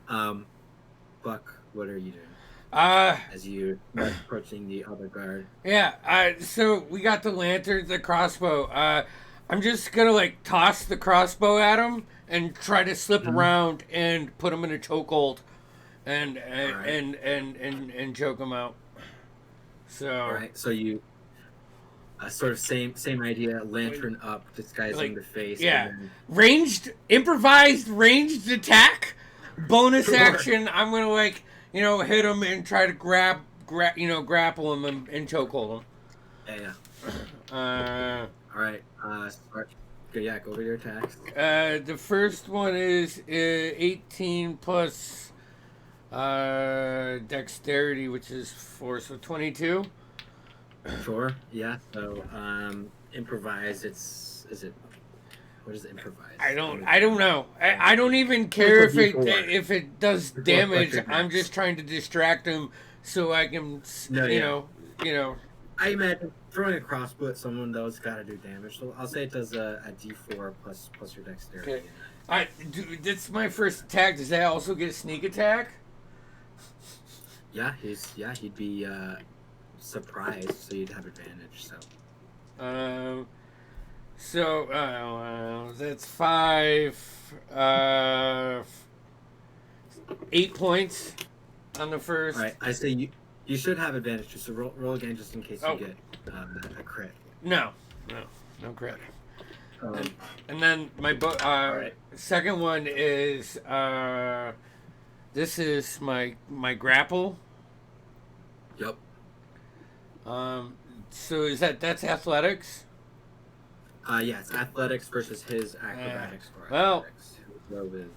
Buck, what are you doing as you are approaching the other guard?
Yeah, so we got the lantern, the crossbow. I'm just gonna like toss the crossbow at him and try to slip around and put him in a chokehold, and and choke him out. So
All right, so you sort of same idea. Lantern up, disguising the face.
Yeah,
And
improvised ranged attack, bonus action. I'm gonna like hit him and try to grapple him and chokehold him.
Yeah. All right. Start. Yeah, go over your attacks.
The first one is 18 plus dexterity, which is 4, so 22.
Sure. Yeah. So improvise. What is improvise?
I don't know. I don't even care if it does damage. I'm just trying to distract him so I can you know.
I imagine throwing a crossbow at someone though's got to do damage. So I'll say it does a D4 plus your dexterity.
Okay. That's my first attack. Does that also get a sneak attack?
Yeah, he'd be surprised, so you'd have advantage.
So that's 5, 8 points on the first.
All right, I say you should have advantage. Just roll again, just in case you get a crit.
No crit. And then my second one is this is my grapple.
Yep.
So that's athletics?
Yeah, it's athletics versus his acrobatics.
Well,
athletics.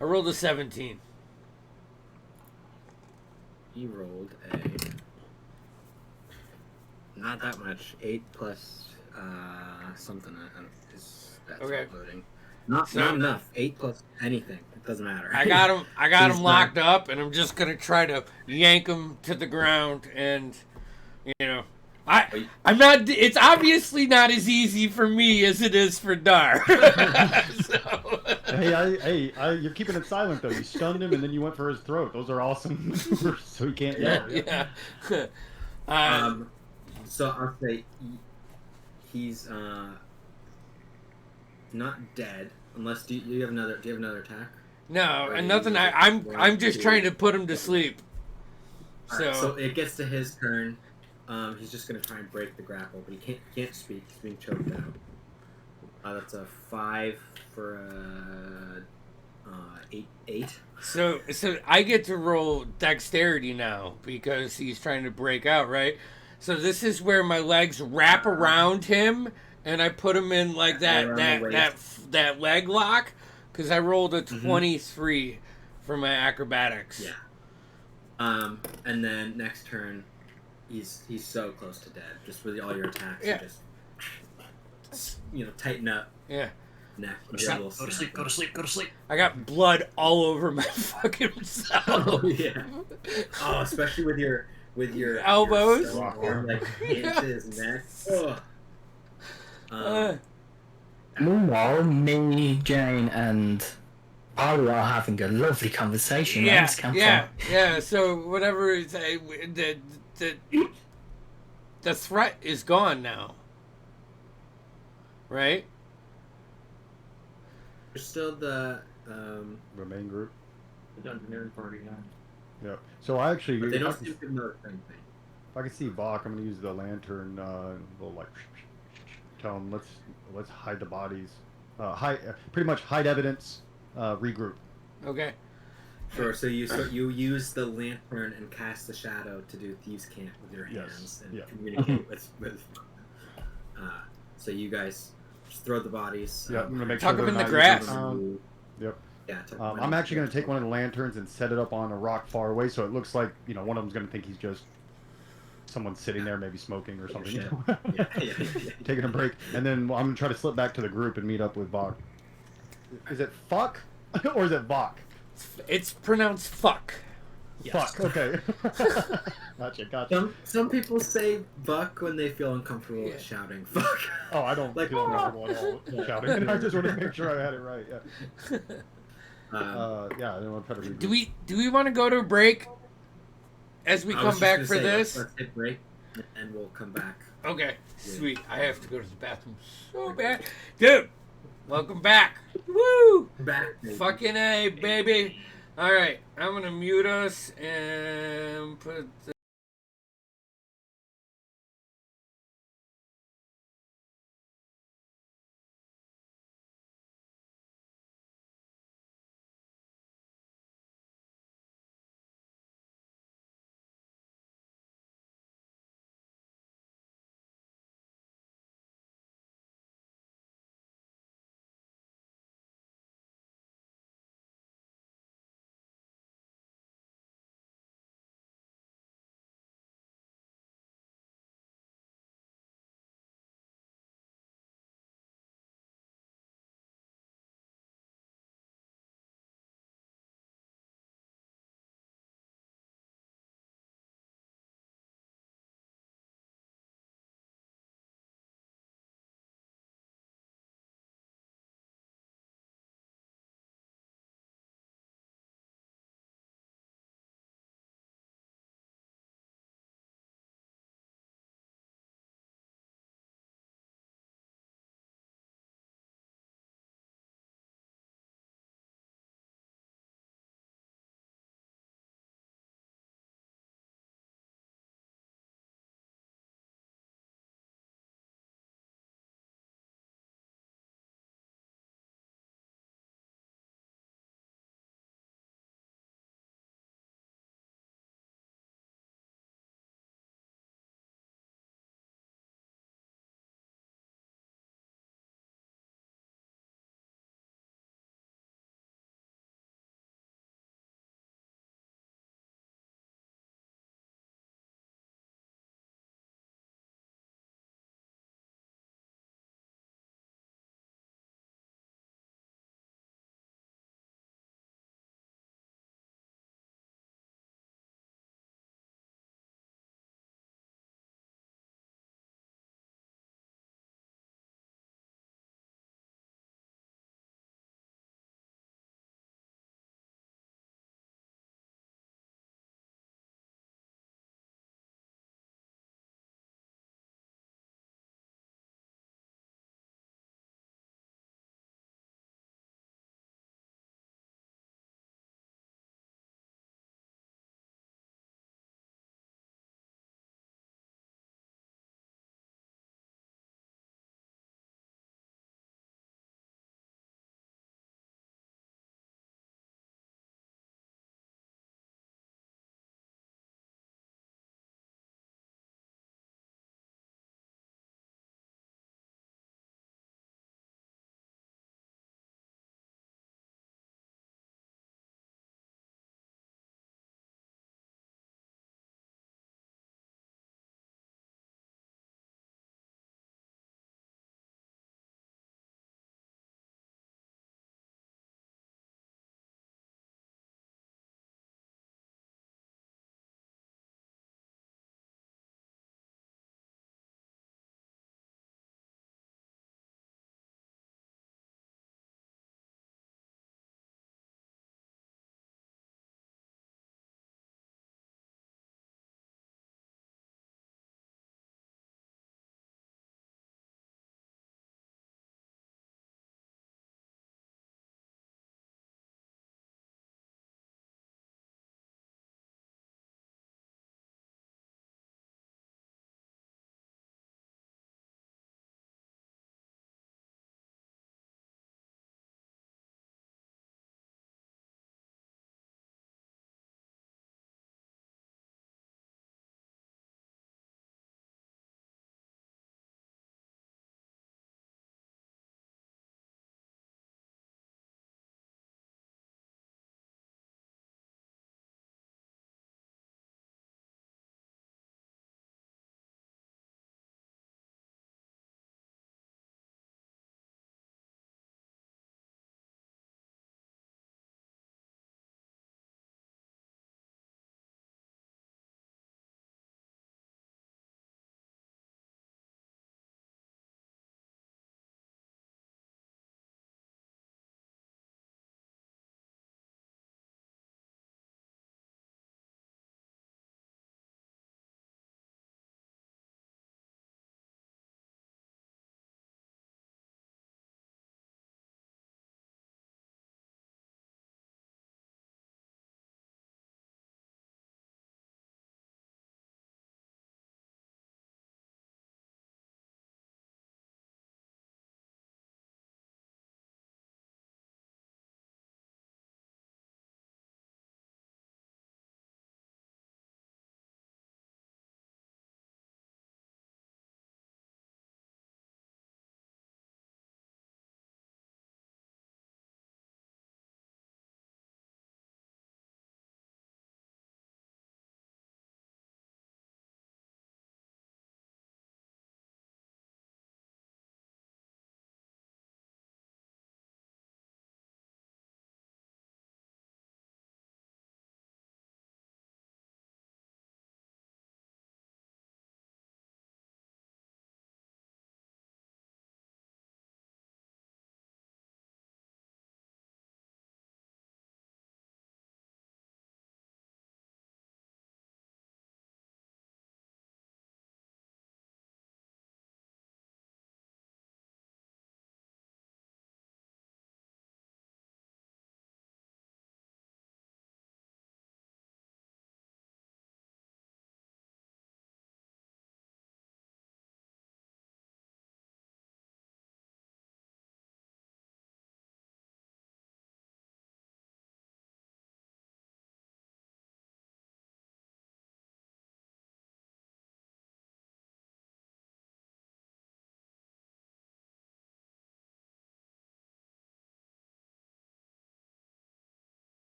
I rolled a 17.
He rolled not that much. 8 plus something. That's
okay.
Loading. Not enough. 8 plus anything. It doesn't matter.
I got him locked up, and I'm just gonna try to yank him to the ground, and I'm not. It's obviously not as easy for me as it is for Dar. So.
Hey, you're keeping it silent though. You stunned him, and then you went for his throat. Those are awesome maneuvers, so he can't yell.
Yeah.
So I'll say he's not dead unless do you have another attack?
No, and nothing. I'm just trying to put him to sleep.
So it gets to his turn. He's just gonna try and break the grapple, but he can't speak. He's being choked out. That's a 5 for 8.
So I get to roll dexterity now because he's trying to break out, right? So this is where my legs wrap around him, and I put him in like that leg lock because I rolled a 23 for my acrobatics.
Yeah. And then next turn, he's so close to dead. Just with all your attacks, you just tighten up.
Yeah.
Neck.
Go to sleep.
I got blood all over my fucking self.
Oh yeah. Oh, especially with your
elbows,
like into his neck.
Meanwhile, me, Jane, and Paolo are having a lovely conversation.
Yeah. So whatever is the threat is gone now, right?
There's still the
remain group.
The engineering party,
yeah. So I actually,
but they don't seem to know anything.
If I can see Bach, I'm going to use the lantern. Little like tell him let's hide the bodies. Pretty much hide evidence. Regroup.
Okay.
Sure. So you use the lantern and cast the shadow to do thieves' cant with your hands and communicate with. So you guys just throw the bodies.
Yeah, I'm gonna make
tuck
sure
them in
they're
the
not
grass.
Yep.
Yeah.
I'm actually going to take one of the lanterns and set it up on a rock far away, so it looks like one of them's going to think he's just someone sitting there, maybe smoking or something.
Yeah.
Taking a break, and then I'm going to try to slip back to the group and meet up with Bach. Is it fuck or is it Vok?
It's pronounced fuck.
Yes.
Fuck. Okay. Gotcha.
Some people say buck when they feel uncomfortable shouting fuck.
Oh, I don't
Like,
feel uncomfortable at all shouting. And I just want to make sure I had it right. Yeah. Yeah. I don't want to try to read.
Do we want to go to a break as we
I was
come
just
back
gonna
for
say,
this?
Let's take a break, and we'll come back.
Okay, sweet. I have to go to the bathroom so bad, dude. Welcome back. Woo!
Back. Baby.
Fucking A, baby. All right, I'm gonna mute us and put.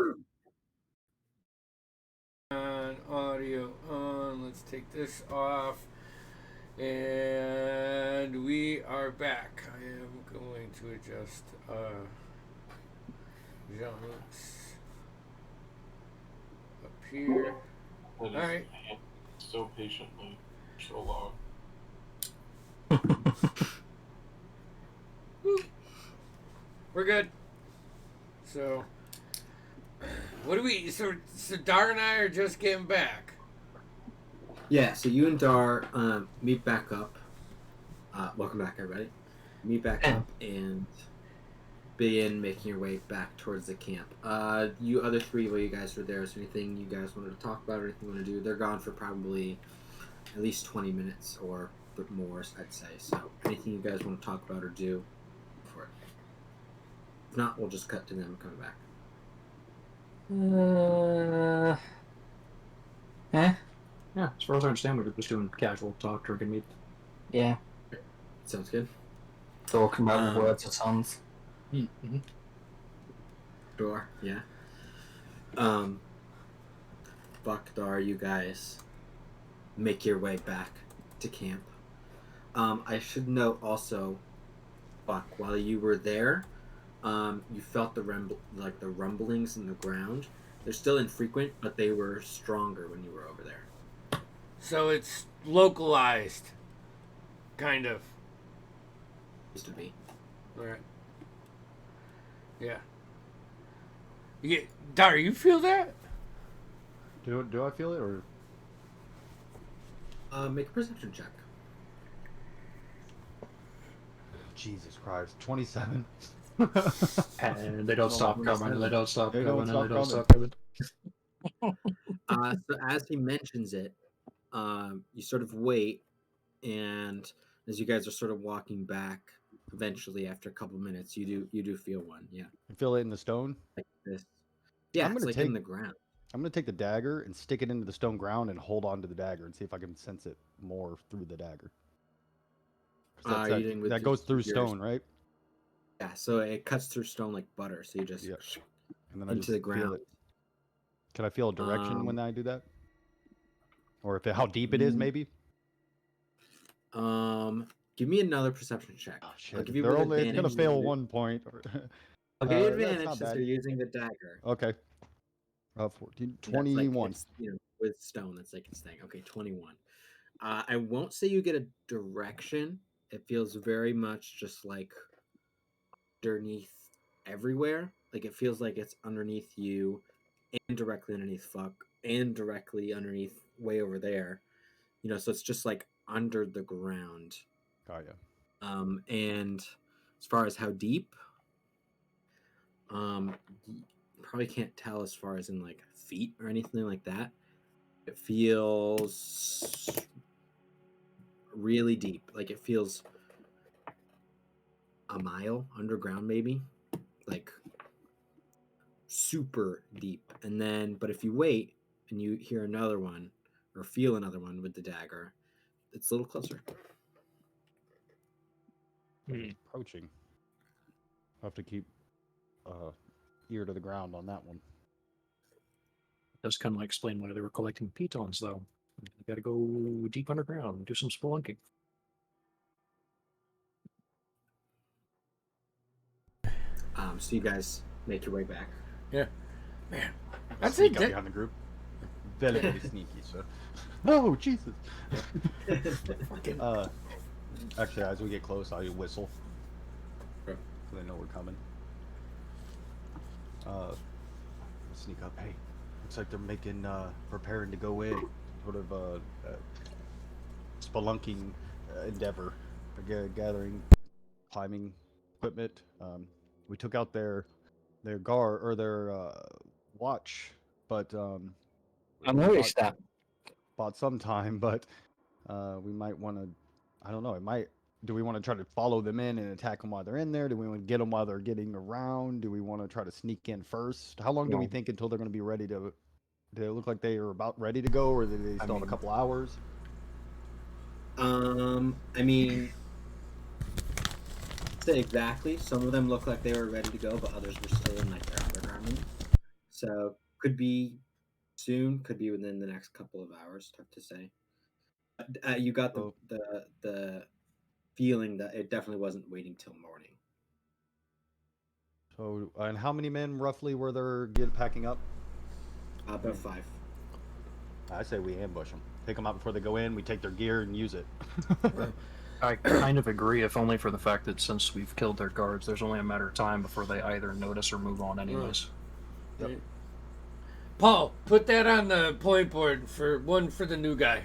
On audio on. Let's take this off. And we are back. I am going to adjust Jean-Luc's up here.
That is
Alright.
so patiently, so long.
We're good. So, what do we? So Dar and I are just getting back.
Yeah, so you and Dar meet back up. Welcome back, everybody. Meet back up and begin making your way back towards the camp. You other three, while you guys were there, is there anything you guys wanted to talk about or anything you want to do? They're gone for probably at least 20 minutes or more, I'd say. So anything you guys want to talk about or do for it. If not, we'll just cut to them coming back.
Yeah, as far as I understand, we were just doing casual talk, drinking meat.
Yeah,
Sounds good.
talking about words of sons.
Mm-hmm.
Sure, yeah. Buck, Dar, you guys make your way back to camp. I should note also, Buck, while you were there, you felt the rumblings in the ground. They're still infrequent, but they were stronger when you were over there.
So it's localized, kind of.
Used to be.
All right. Yeah. Dar, you feel that?
Do I feel it or?
Make a perception check.
Jesus Christ, 27.
And they don't stop coming. They don't stop
They
coming.
don't
And they don't
stop
stop coming.
So as he mentions it, you sort of wait, and as you guys are sort of walking back, eventually after a couple minutes, you do feel one. Yeah,
You feel it in the stone?
like this. Yeah,
I'm
it's
gonna
like
take-
in the ground.
I'm gonna take the dagger and stick it into the stone ground and hold on to the dagger and see if I can sense it more through the dagger. 'Cause
You doing with
that goes through
your-
stone, right?
Yeah, so it cuts through stone like butter. So you just
Yeah. And then I
into
just
the
feel
ground.
it. Can I feel a direction when I do that? Or if how deep it is,
Mm.
maybe?
Give me another perception check.
Oh
I'll
shit!
give you
They're
with
only, it's gonna
advantage.
fail 1 point.
I'll give you
That's
advantage
not
since
bad.
you're using the dagger.
Okay. 14,
And that's like
21.
it's, with stone, that's like its thing. Okay, 21. I won't say you get a direction. It feels very much just like underneath everywhere. Like it feels like it's underneath you and directly underneath Fuck and directly underneath way over there. So it's just like under the ground.
Oh yeah.
And as far as how deep, you probably can't tell as far as in like feet or anything like that. It feels really deep. Like it feels a mile underground, maybe, like super deep. And then, but if you wait and you hear another one or feel another one with the dagger, it's a little closer.
Approaching. I'll have to keep ear to the ground on that one.
Does kind of explain why they were collecting pitons, though. You got to go deep underground and do some spelunking.
So you guys make your way back.
Yeah. Man, that's
Sneak
it.
up behind the group. Very, very sneaky. So. Oh Jesus!
Fucking.
Actually, as we get close, I'll whistle.
Okay.
So they know we're coming. Sneak up. Hey, looks like they're making, preparing to go in. Sort of spelunking endeavor. Gathering, climbing equipment. We took out their guard or their watch, but
I noticed that.
bought some time, but we might want to. I don't know. It might. Do we want to try to follow them in and attack them while they're in there? Do we want to get them while they're getting around? Do we want to try to sneak in first? How long do we
Yeah.
think until they're going to be ready to? Do they look like they are about ready to go, or do they still have a couple hours?
I mean, say exactly. Some of them look like they were ready to go, but others were still in like their undergarment. So could be soon, could be within the next couple of hours. Tough to say. You got
So,
the feeling that it definitely wasn't waiting till morning.
and how many men roughly were there packing up?
About 5.
I say we ambush them. Take them out before they go in. We take their gear and use it.
I kind of agree, if only for the fact that since we've killed their guards, there's only a matter of time before they either notice or move on anyways.
Yep.
Paul, put that on the point board for the new guy.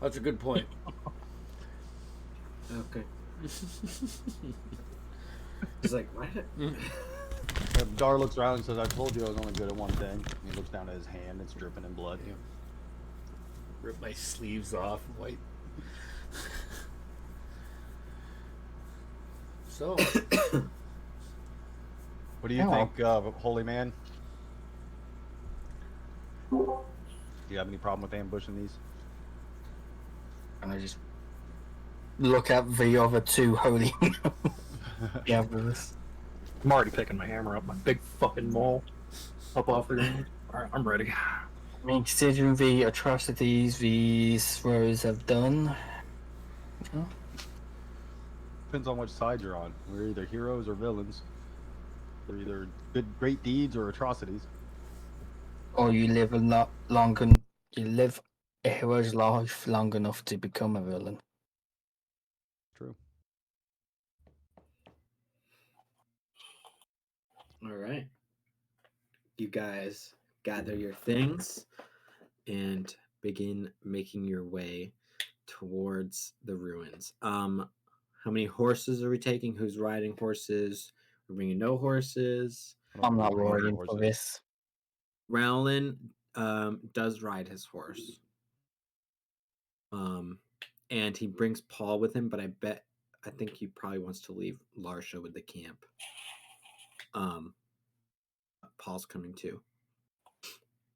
That's a good point.
Okay. He's like, what?
Dar looks around and says, I told you I was only good at one thing. He looks down at his hand. It's dripping in blood.
Yeah. Rip my sleeves off, white. So,
What do you think, holy man? Do you have any problem with ambushing these?
And I just look at the other two holy. Yeah, brothers.
I'm already picking my hammer up, my big fucking maul up off the ground. Alright, I'm ready.
I mean, considering the atrocities these rows have done, you know,
Depends on which side you're on. We're either heroes or villains. We're either great deeds or atrocities.
or you live a lot longer, you live a hero's life long enough to become a villain.
True.
All right. You guys gather your things and begin making your way towards the ruins. How many horses are we taking? Who's riding horses? We're bringing no horses.
I'm not
Bring your
worrying for
horses.
this.
Rowlin does ride his horse. And he brings Paul with him, but I think he probably wants to leave Larsha with the camp. Paul's coming too.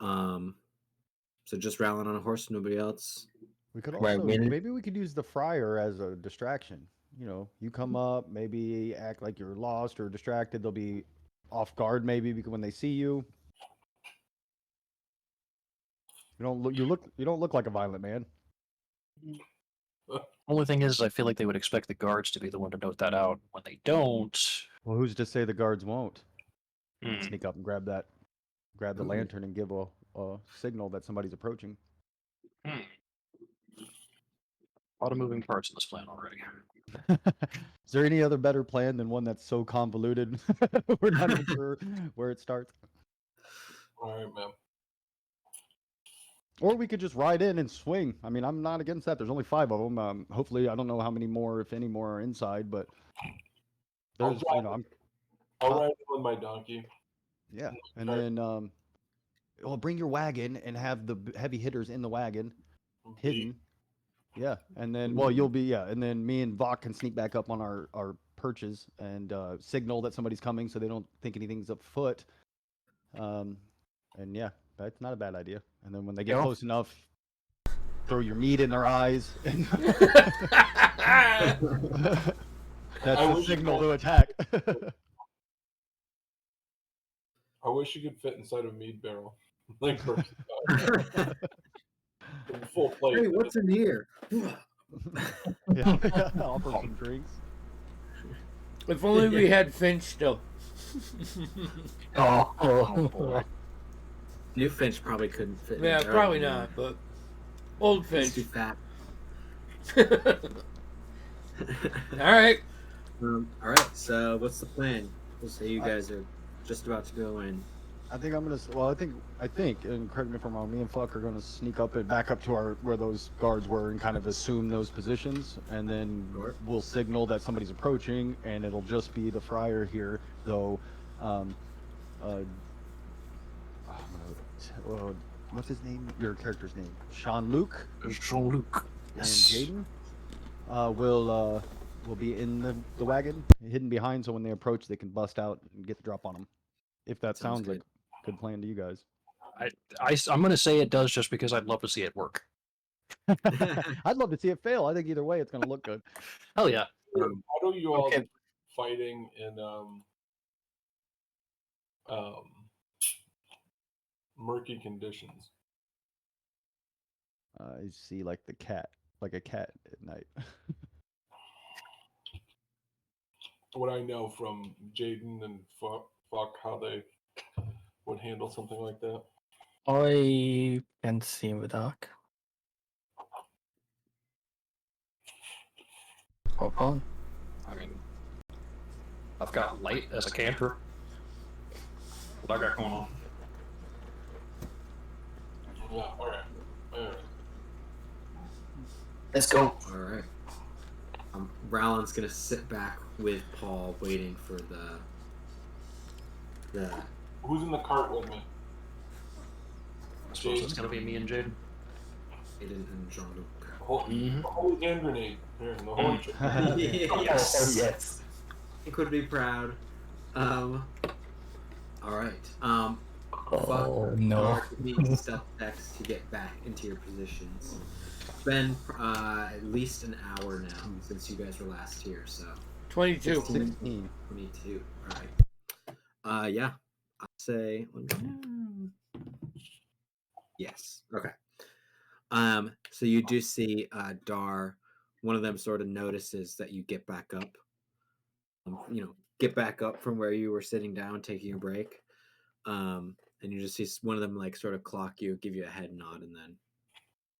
So just Rowlin on a horse, nobody else.
We could
Right,
also,
really?
maybe we could use the friar as a distraction. You know, you come up, maybe act like you're lost or distracted. They'll be off guard maybe because when they see you. You don't look like a violent man.
Only thing is, I feel like they would expect the guards to be the one to note that out. When they don't,
Well, who's to say the guards won't?
hmm,
Sneak up and grab the
Ooh.
lantern and give a signal that somebody's approaching.
a lot of moving parts in this plan already.
Is there any other better plan than one that's so convoluted we're not even sure where it starts?
All right, man.
Or we could just ride in and swing. I mean, I'm not against that. There's only 5 of them. Hopefully, I don't know how many more, if any more, are inside, but there's, you know,
I'll ride on my donkey.
yeah. And then, well, bring your wagon and have the heavy hitters in the wagon hidden. Yeah, and then, well, you'll be, yeah, and then me and Vok can sneak back up on our perches and signal that somebody's coming so they don't think anything's afoot. And yeah, that's not a bad idea. And then when they get close enough, throw your meat in their eyes. And that's the signal to attack.
I wish you could fit inside a mead barrel. Like full plate.
Hey, what's in here?
Yeah, offer some drinks.
if only we had Finch still.
Oh,
New Finch probably couldn't fit.
Yeah,
in there
probably
anymore.
not, but old
He's
Finch.
too fat.
All right.
All right. So what's the plan? We'll say you guys are just about to go in.
I think I'm gonna. Well, I think, and correct me if I'm wrong. Me and Fuck are gonna sneak up and back up to where those guards were and kind of assume those positions, and then
Sure.
we'll signal that somebody's approaching, and it'll just be the friar here, though. What's his name? Your character's name? Sean Luke
Jean-Luc.
and Jaden will be in the wagon, hidden behind, so when they approach, they can bust out and get the drop on them. If that
Sounds
sounds like a good plan to you guys.
I'm going to say it does just because I'd love to see it work.
I'd love to see it fail. I think either way, it's going to look good.
Hell yeah.
How do you all
Okay.
fighting in murky conditions.
I see like a cat at night.
What I know from Jaden and Fuck how they would handle something like that.
I can see in the dark. Hop on.
I mean, I've got light as a cantrip. What I got going on?
Yeah, all right.
Let's go.
All right. Rowland's gonna sit back with Paul, waiting for the.
Who's in the cart with me?
I suppose it's gonna be me and Jaden.
Aiden and Jean-Luc.
Holy hand grenade. Here, the holy
Yes.
Yes.
He could be proud. All right.
Oh
Fuck.
no.
Need stealth checks to get back into your positions. It's been at least an hour now since you guys were last here, so
22.
16.
22. All right. Yeah. I'd say. Yes. Okay. So you do see Dar. One of them sort of notices that you get back up. Get back up from where you were sitting down, taking a break. And you just see one of them like sort of clock you, give you a head nod, and then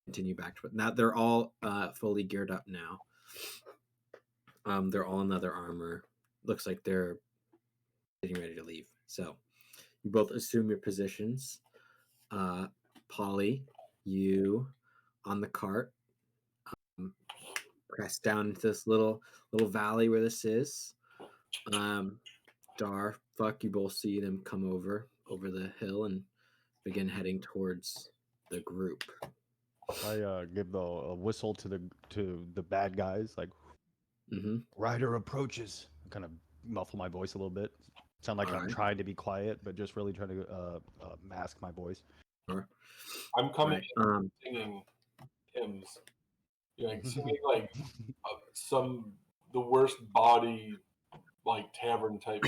continue back to it. Now they're all fully geared up now. They're all in leather armor. Looks like they're getting ready to leave. So you both assume your positions. Polly, you on the cart. Press down into this little valley where this is. Dar, Fuck, you both see them come over the hill and begin heading towards the group.
I give a whistle to the bad guys, like rider approaches. I kind of muffle my voice a little bit. Sound like I'm trying to be quiet, but just really trying to mask my voice.
Sure.
I'm coming in singing hymns. Singing like the worst body like tavern type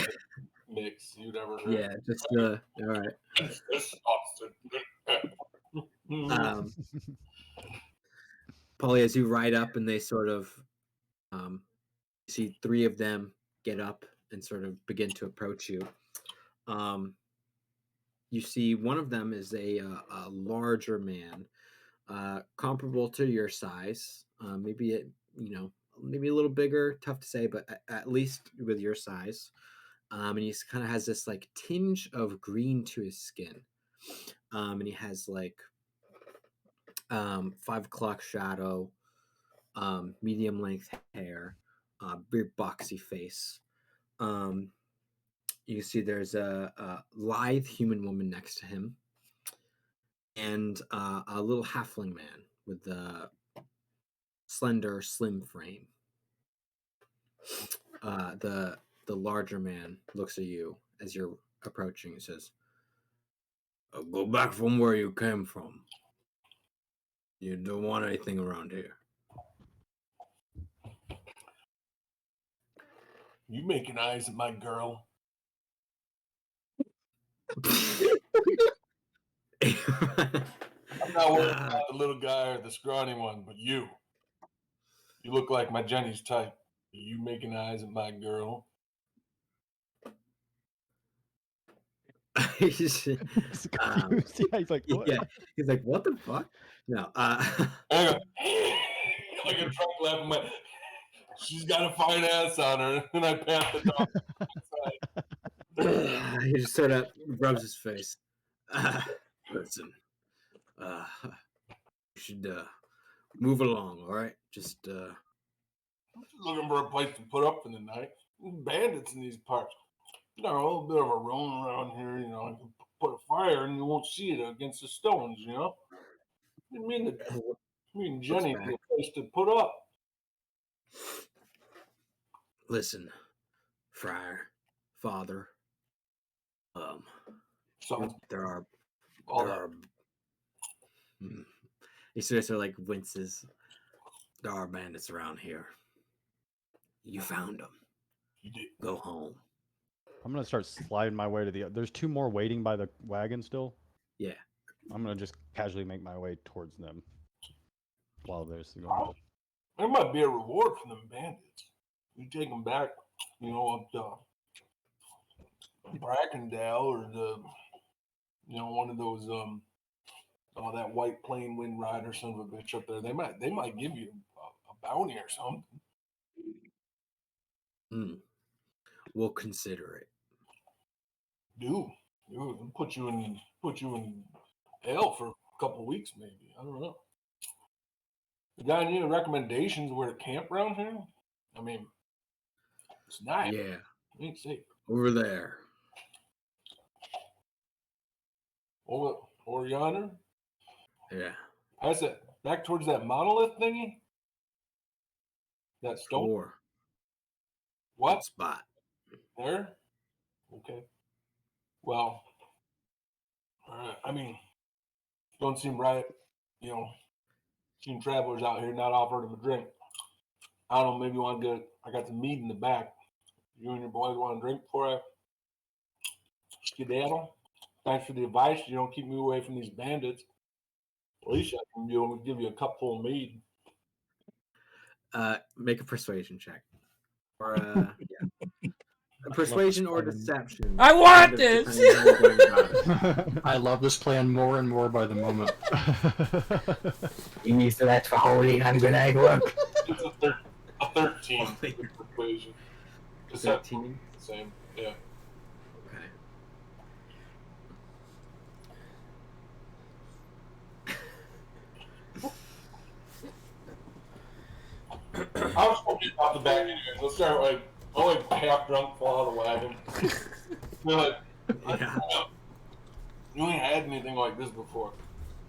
mix you'd ever heard.
Yeah, just all right. Polly, as you ride up and they sort of see three of them get up and sort of begin to approach you. You see one of them is a larger man, comparable to your size, maybe a little bigger, tough to say, but at least with your size. And he kind of has this like tinge of green to his skin, and he has like 5 o'clock shadow, medium length hair, very boxy face. You see there's a lithe human woman next to him, and a little halfling man with a slender, slim frame. The larger man looks at you as you're approaching and says, "Go back from where you came from. You don't want anything around here."
You making eyes at my girl? I'm not worried about the little guy or the scrawny one, but you. You look like my Jenny's type. Are you making eyes at my girl?
He's
confused. Yeah, he's like, what?
Yeah, he's like, what the fuck? No.
I go, like a drunk laugh. She's got a fine ass on her, and I pat the dog.
He just sort of rubs his face. Listen, you should move along, all right? Just
looking for a place to put up for the night. Bandits in these parts. A little bit of a rolling around here, you can put a fire and you won't see it against the stones, Me and Jenny need a place to put up.
Listen, friar, father, there are he sort of like winces. There are bandits around here. You found them.
You did.
Go home.
I'm gonna start sliding my way to there's two more waiting by the wagon still.
Yeah.
I'm gonna just casually make my way towards them while there's going.
There might be a reward for them bandits. You take them back, up to Brackendale or one of those that white plane wind rider son of a bitch up there. They might give you a bounty or something.
We'll consider it.
Do put you in hell for a couple weeks maybe. I don't know. You got any recommendations where to camp around here? I mean, it's nice.
Yeah.
It ain't safe.
Over there.
Over yonder.
Yeah.
How's that? Back towards that monolith thingy? That stone?
Or
What?
spot.
There? Okay. Well, I mean, don't seem right, seeing travelers out here not offering them a drink. I don't know, maybe you want to I got the meat in the back. You and your boys want a drink before I skedaddle? Thanks for the advice. You don't keep me away from these bandits. At least I can give you a cup full of mead.
Make a persuasion check. Or yeah. A persuasion or deception.
I want this!
I love this plan more and more by the moment.
You need that for holy and grenade work.
It's a 13 persuasion.
13?
Same, yeah. I was going to get off the back anyways. Let's start half drunk, fall out of the wagon. You ain't had anything like this before.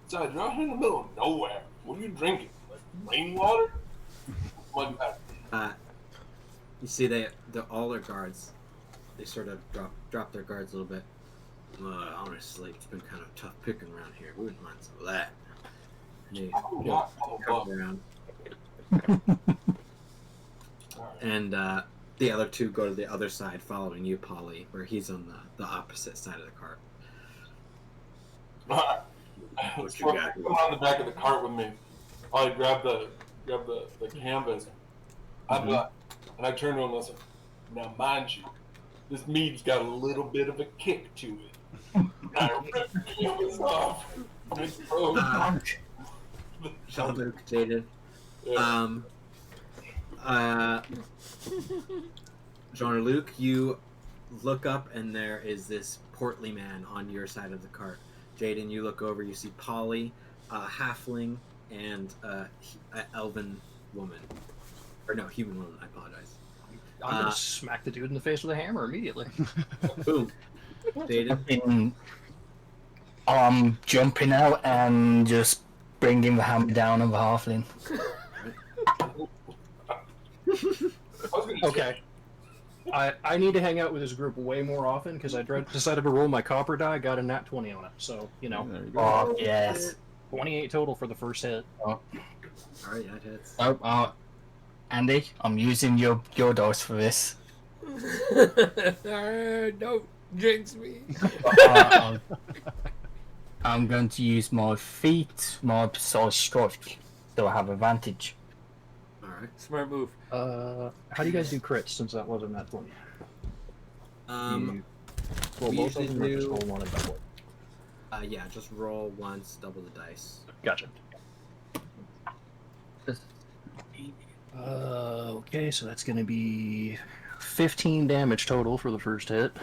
Besides, you're out here in the middle of nowhere. What are you drinking? Like rainwater? Like that.
You see, all their guards, they sort of drop their guards a little bit. Honestly, it's been kind of tough picking around here. We wouldn't mind some of that. And they come around. And the other two go to the other side, following you, Polly, where he's on the opposite side of the cart.
Come on the back of the cart with me. I grab the canvas. And I turn to him and I said, "Now mind you, this mead's got a little bit of a kick to it." I ripped the canvas off.
Jean-Luc, Jaden. Jean-Luc, you look up and there is this portly man on your side of the cart. Jaden, you look over, you see Polly, a halfling, and an elven woman. Or no, human woman, I apologize.
I'm gonna smack the dude in the face with a hammer immediately.
Boom. Jaden?
I'm jumping out and just bringing the hammer down on the halfling.
Okay. I need to hang out with this group way more often because I decided to roll my copper die, got a nat 20 on it. So,
There you go.
Oh, yes.
28 total for the first hit.
Alright, that hits.
Andy, I'm using your dice for this.
Don't jinx me.
I'm going to use my feet, my precise strike, so I have advantage.
Alright.
Smart move.
How do you guys do crits since that wasn't nat 20? Roll
we
both of
usually
them or just
do-
roll one and double it?
Yeah, just roll once, double the dice.
Gotcha. Okay, so that's going to be 15 damage total for the first hit.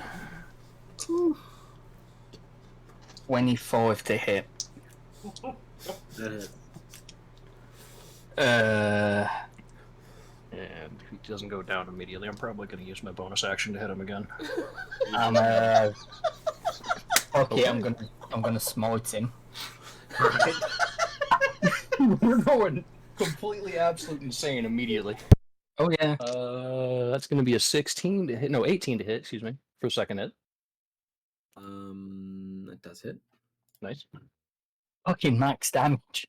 25 to hit.
That hits.
And if he doesn't go down immediately, I'm probably going to use my bonus action to hit him again.
Okay, I'm gonna smite him.
We're going completely absolute insane immediately.
Oh yeah.
That's going to be a 16 to hit. No, 18 to hit. Excuse me, for the second hit.
That does hit.
Nice.
Fucking max damage.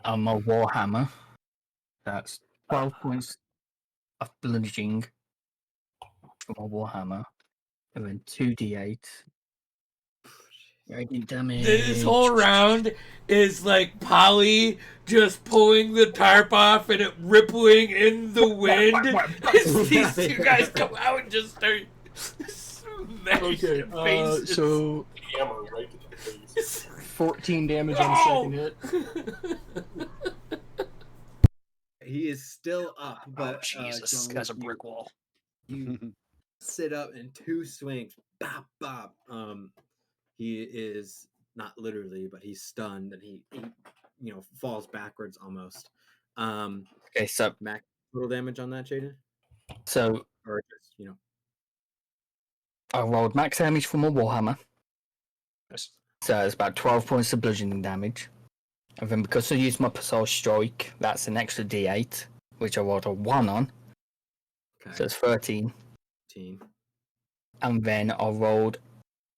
On my warhammer. That's 12 points of bludgeoning for my warhammer, and then 2d8. Radiant damage.
This whole round is like Polly just pulling the tarp off and it rippling in the wind as these two guys come out and just start smashing faces.
So
Hammer right to the face.
14 damage on the second hit.
He is still up, but
Oh, Jesus, this
John
guy's a
Luke,
brick wall.
you sit up in 2 swings. Bop, bop. He is not literally, but he's stunned and he falls backwards almost.
Okay, so
Max total damage on that, Jaden?
so
Or just,
I rolled max damage from a warhammer.
Yes.
So it's about 12 points of bludgeoning damage. And then because I used my precise strike, that's an extra d8, which I rolled a 1 on.
Okay.
So it's 13.
15.
And then I rolled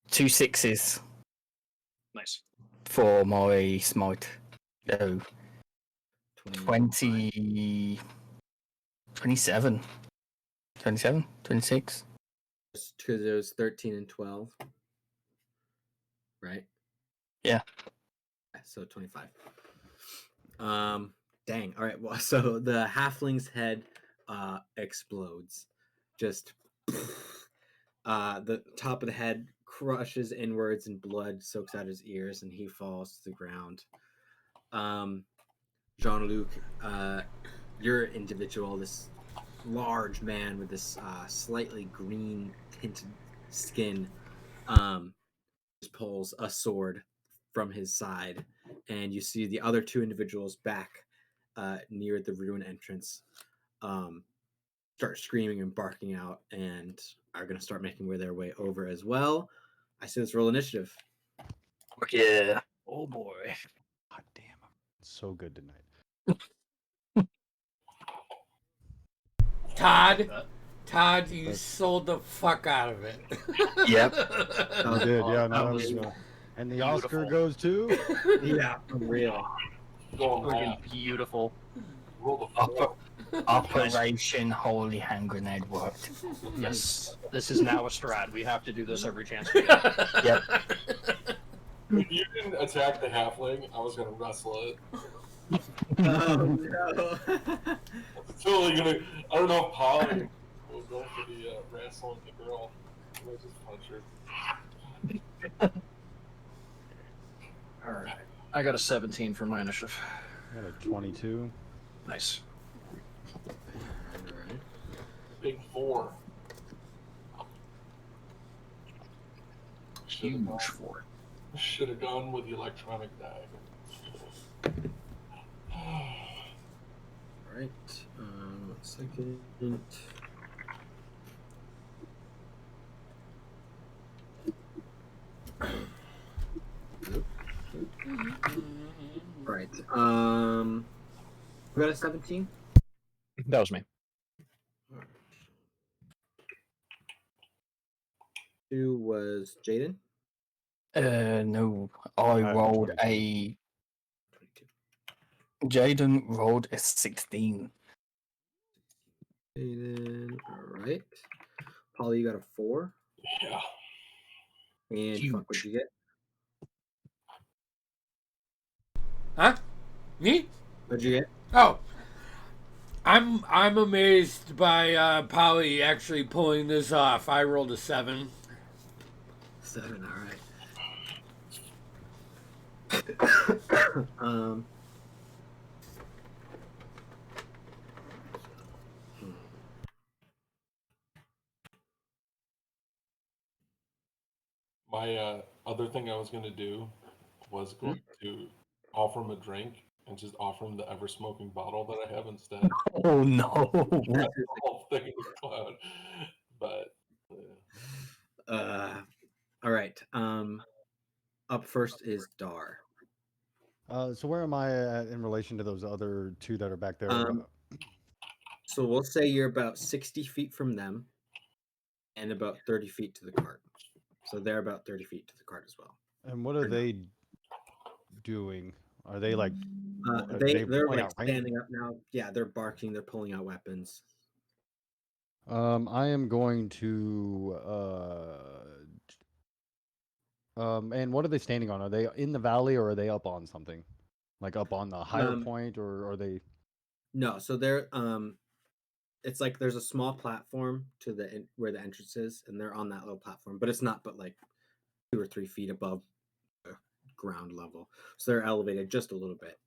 2 6s
Nice.
for my smite. So
20.
27. 27? 26?
Because it was 13 and 12. Right?
Yeah.
So 25. Dang. All right. Well, so the halfling's head explodes. Just the top of the head crushes inwards and blood soaks out his ears and he falls to the ground. Jean-Luc, your individual, this large man with this slightly green tinted skin, just pulls a sword from his side, and you see the other 2 individuals back near the ruin entrance start screaming and barking out and are going to start making their way over as well. I say let's roll initiative.
Yeah.
Oh boy.
God damn, I'm so good tonight.
Todd, you sold the fuck out of it.
Yep.
You did, yeah.
that
No,
was
and the Oscar
beautiful.
goes to.
Yeah, for real.
Going
Fucking
last.
beautiful.
Roll the 4.
Operation Holy Hand Grenade worked.
Yes. This is now a strat. We have to do this every chance we get.
Yep.
If you didn't attack the halfling, I was gonna wrestle it.
Oh no.
Totally gonna. I don't know if Polly will go for the wrestling the girl. I might just punch her.
Alright. I got a 17 for my initiative.
I got a 22.
Nice.
Alright.
Big 4.
Huge 4.
Should have gone with the electronic die.
Alright. 1 second. Right. We got a 17?
That was me.
2 was Jaden.
No. I
have
rolled
22.
a.
22.
Jaden rolled a 16.
Jaden. Alright. Polly, you got a 4.
Yeah.
And fuck, what'd you get?
Huh? Me?
What'd you get?
Oh. I'm amazed by Polly actually pulling this off. I rolled a 7.
7, alright.
My other thing I was gonna do was going to offer him a drink and just offer him the ever smoking bottle that I have instead.
Oh no.
That's the whole thing in the cloud. But
Alright. Up first is Dar.
So where am I at in relation to those other 2 that are back there?
So we'll say you're about 60 feet from them and about 30 feet to the cart. So they're about 30 feet to the cart as well.
And what are they doing? Are they like
They're
pulling
like
out range?
standing up now. Yeah, they're barking. They're pulling out weapons.
I am going to And what are they standing on? Are they in the valley or are they up on something? Like up on the higher point, or are they?
No, so they're it's like there's a small platform to where the entrance is, and they're on that little platform, but it's not but like 2 or 3 feet above the ground level. So they're elevated just a little bit.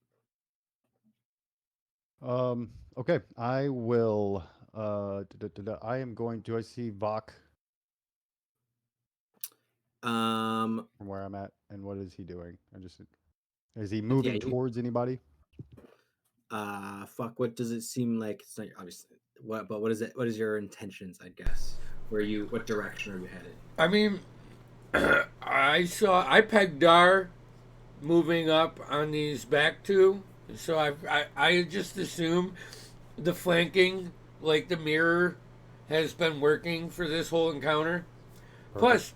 Okay, I will. I am going. Do I see Vok
Um,
from where I'm at, and what is he doing? Is he moving
Yeah,
towards anybody?
fuck. What does it seem like? It's not obviously what, but what is it? What is your intentions? I guess. What direction are you headed?
I mean, I pegged Dar moving up on these back two, so I just assume the flanking, like the mirror, has been working for this whole encounter. Plus,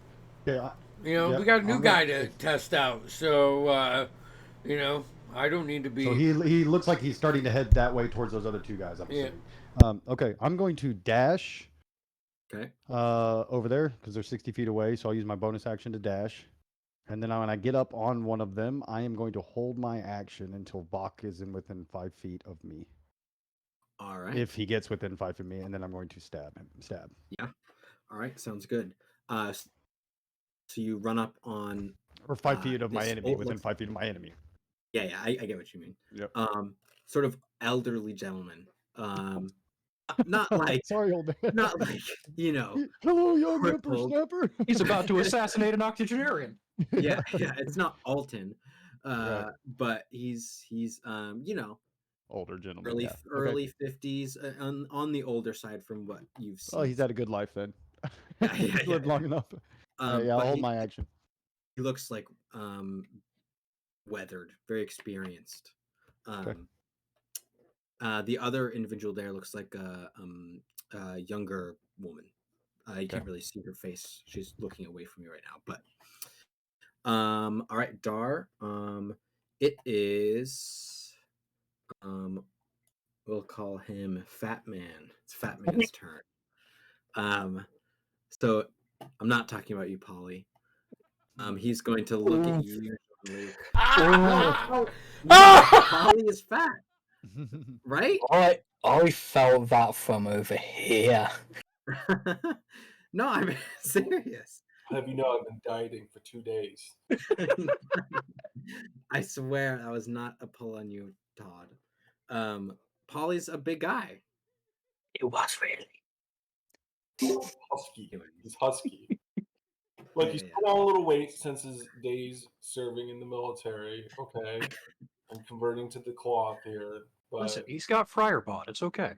Okay.
we got a new guy to test out, so I don't need to be.
So he looks like he's starting to head that way towards those other 2 guys. I'm assuming. Okay, I'm going to dash.
Okay.
Over there because they're 60 feet away. So I'll use my bonus action to dash. And then when I get up on one of them, I am going to hold my action until Vok is within 5 feet of me.
All right.
If he gets within 5 feet of me, and then I'm going to stab him.
Yeah. All right. Sounds good. So you run up on
Or 5 feet of my enemy, within 5 feet of my enemy.
Yeah, I get what you mean.
Yep.
Sort of elderly gentleman. Not like
sorry, old man.
Not like
Hello, young
crippled.
whippersnapper.
He's about to assassinate an octogenarian.
Yeah. It's not Alton,
Right.
but he's
older gentleman.
early 50s, on the older side from what you've seen.
Oh, he's had a good life then.
Yeah,
He's lived long enough. Yeah, I'll hold my action.
He looks like weathered, very experienced.
Okay.
The other individual there looks like a younger woman. You can't really see her face; she's looking away from you right now. But all right, Dar. It is. We'll call him Fat Man. It's Fat Man's turn. So I'm not talking about you, Polly. He's going to look at you, Luke. Polly is fat, right?
I felt that from over here.
No, I'm serious.
Have you know I've been dieting for 2 days?
I swear that was not a pull on you, Todd. Polly's a big guy.
It was really.
Husky. He's husky. Like he's put on a little weight since his days serving in the military. Okay, I'm converting to the cloth here. But
Listen, he's got fryer bod. It's okay.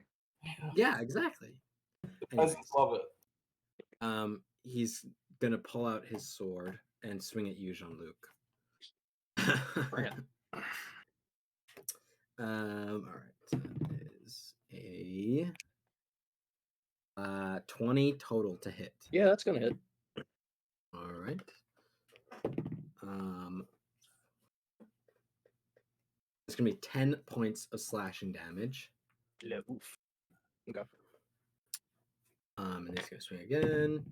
Yeah, exactly.
The peasants love it.
He's gonna pull out his sword and swing at you, Jean-Luc.
Bring it.
All right, that is a 20 total to hit.
Yeah, that's gonna hit.
All right. It's gonna be 10 points of slashing damage.
Yeah, oof. Okay.
And he's gonna swing again,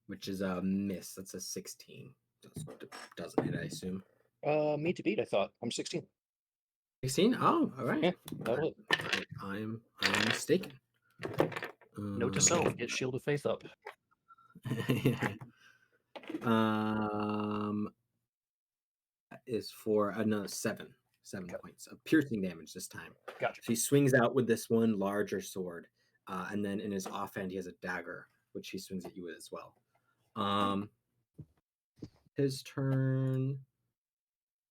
which is a miss. That's a 16. Doesn't hit, I assume.
Me to beat. I thought I'm 16.
16? Oh, all right.
Yeah, that'll hit.
I'm mistaken.
Note to self: get Shield of Faith up.
Is for another 7 points of piercing damage this time.
Gotcha.
So he swings out with this one larger sword, and then in his offhand he has a dagger, which he swings at you with as well. His turn.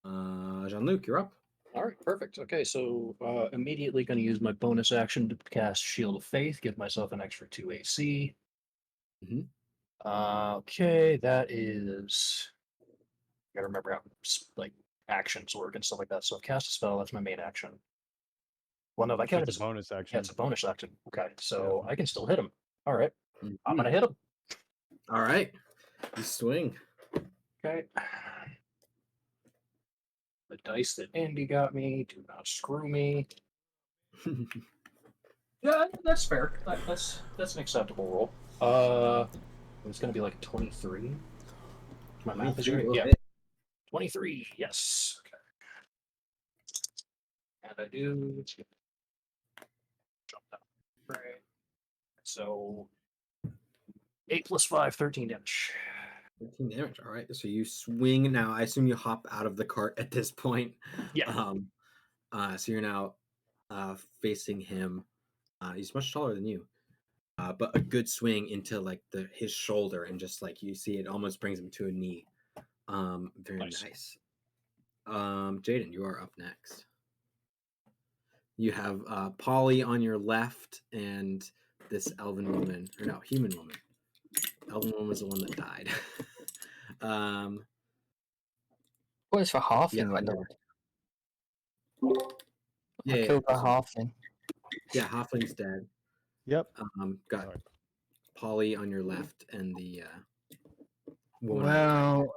Jean-Luc, you're up.
All right, perfect. Okay, so immediately going to use my bonus action to cast Shield of Faith, give myself an extra 2 AC. Okay, that is. Gotta remember how actions work and stuff like that. So if cast a spell, that's my main action. Well, no, that counted as
a bonus action.
Yeah, it's a bonus action. Okay, so I can still hit him. All right, I'm gonna hit him.
All right, you swing.
Okay. The dice that Andy got me do not screw me. Yeah, that's fair. That's an acceptable roll. It's gonna be like a 23. My math is
23
right.
will
Yeah,
hit.
23. Yes. Okay. And I do jump down. Right. So 8 plus 5, 13 damage.
13 damage. All right. So you swing now. I assume you hop out of the cart at this point.
Yeah.
So you're now facing him. He's much taller than you. But a good swing into like his shoulder, and just like you see, it almost brings him to a knee. Very nice. Jaden, you are up next. You have Polly on your left, and this elven woman, or no, human woman. Elven woman was the one that died.
What is for half
Yeah,
thing right now?
yeah,
I killed
yeah.
that half thing.
Yeah, Halfling's dead.
Yep.
Got
Alright.
Polly on your left, and the woman.
Well,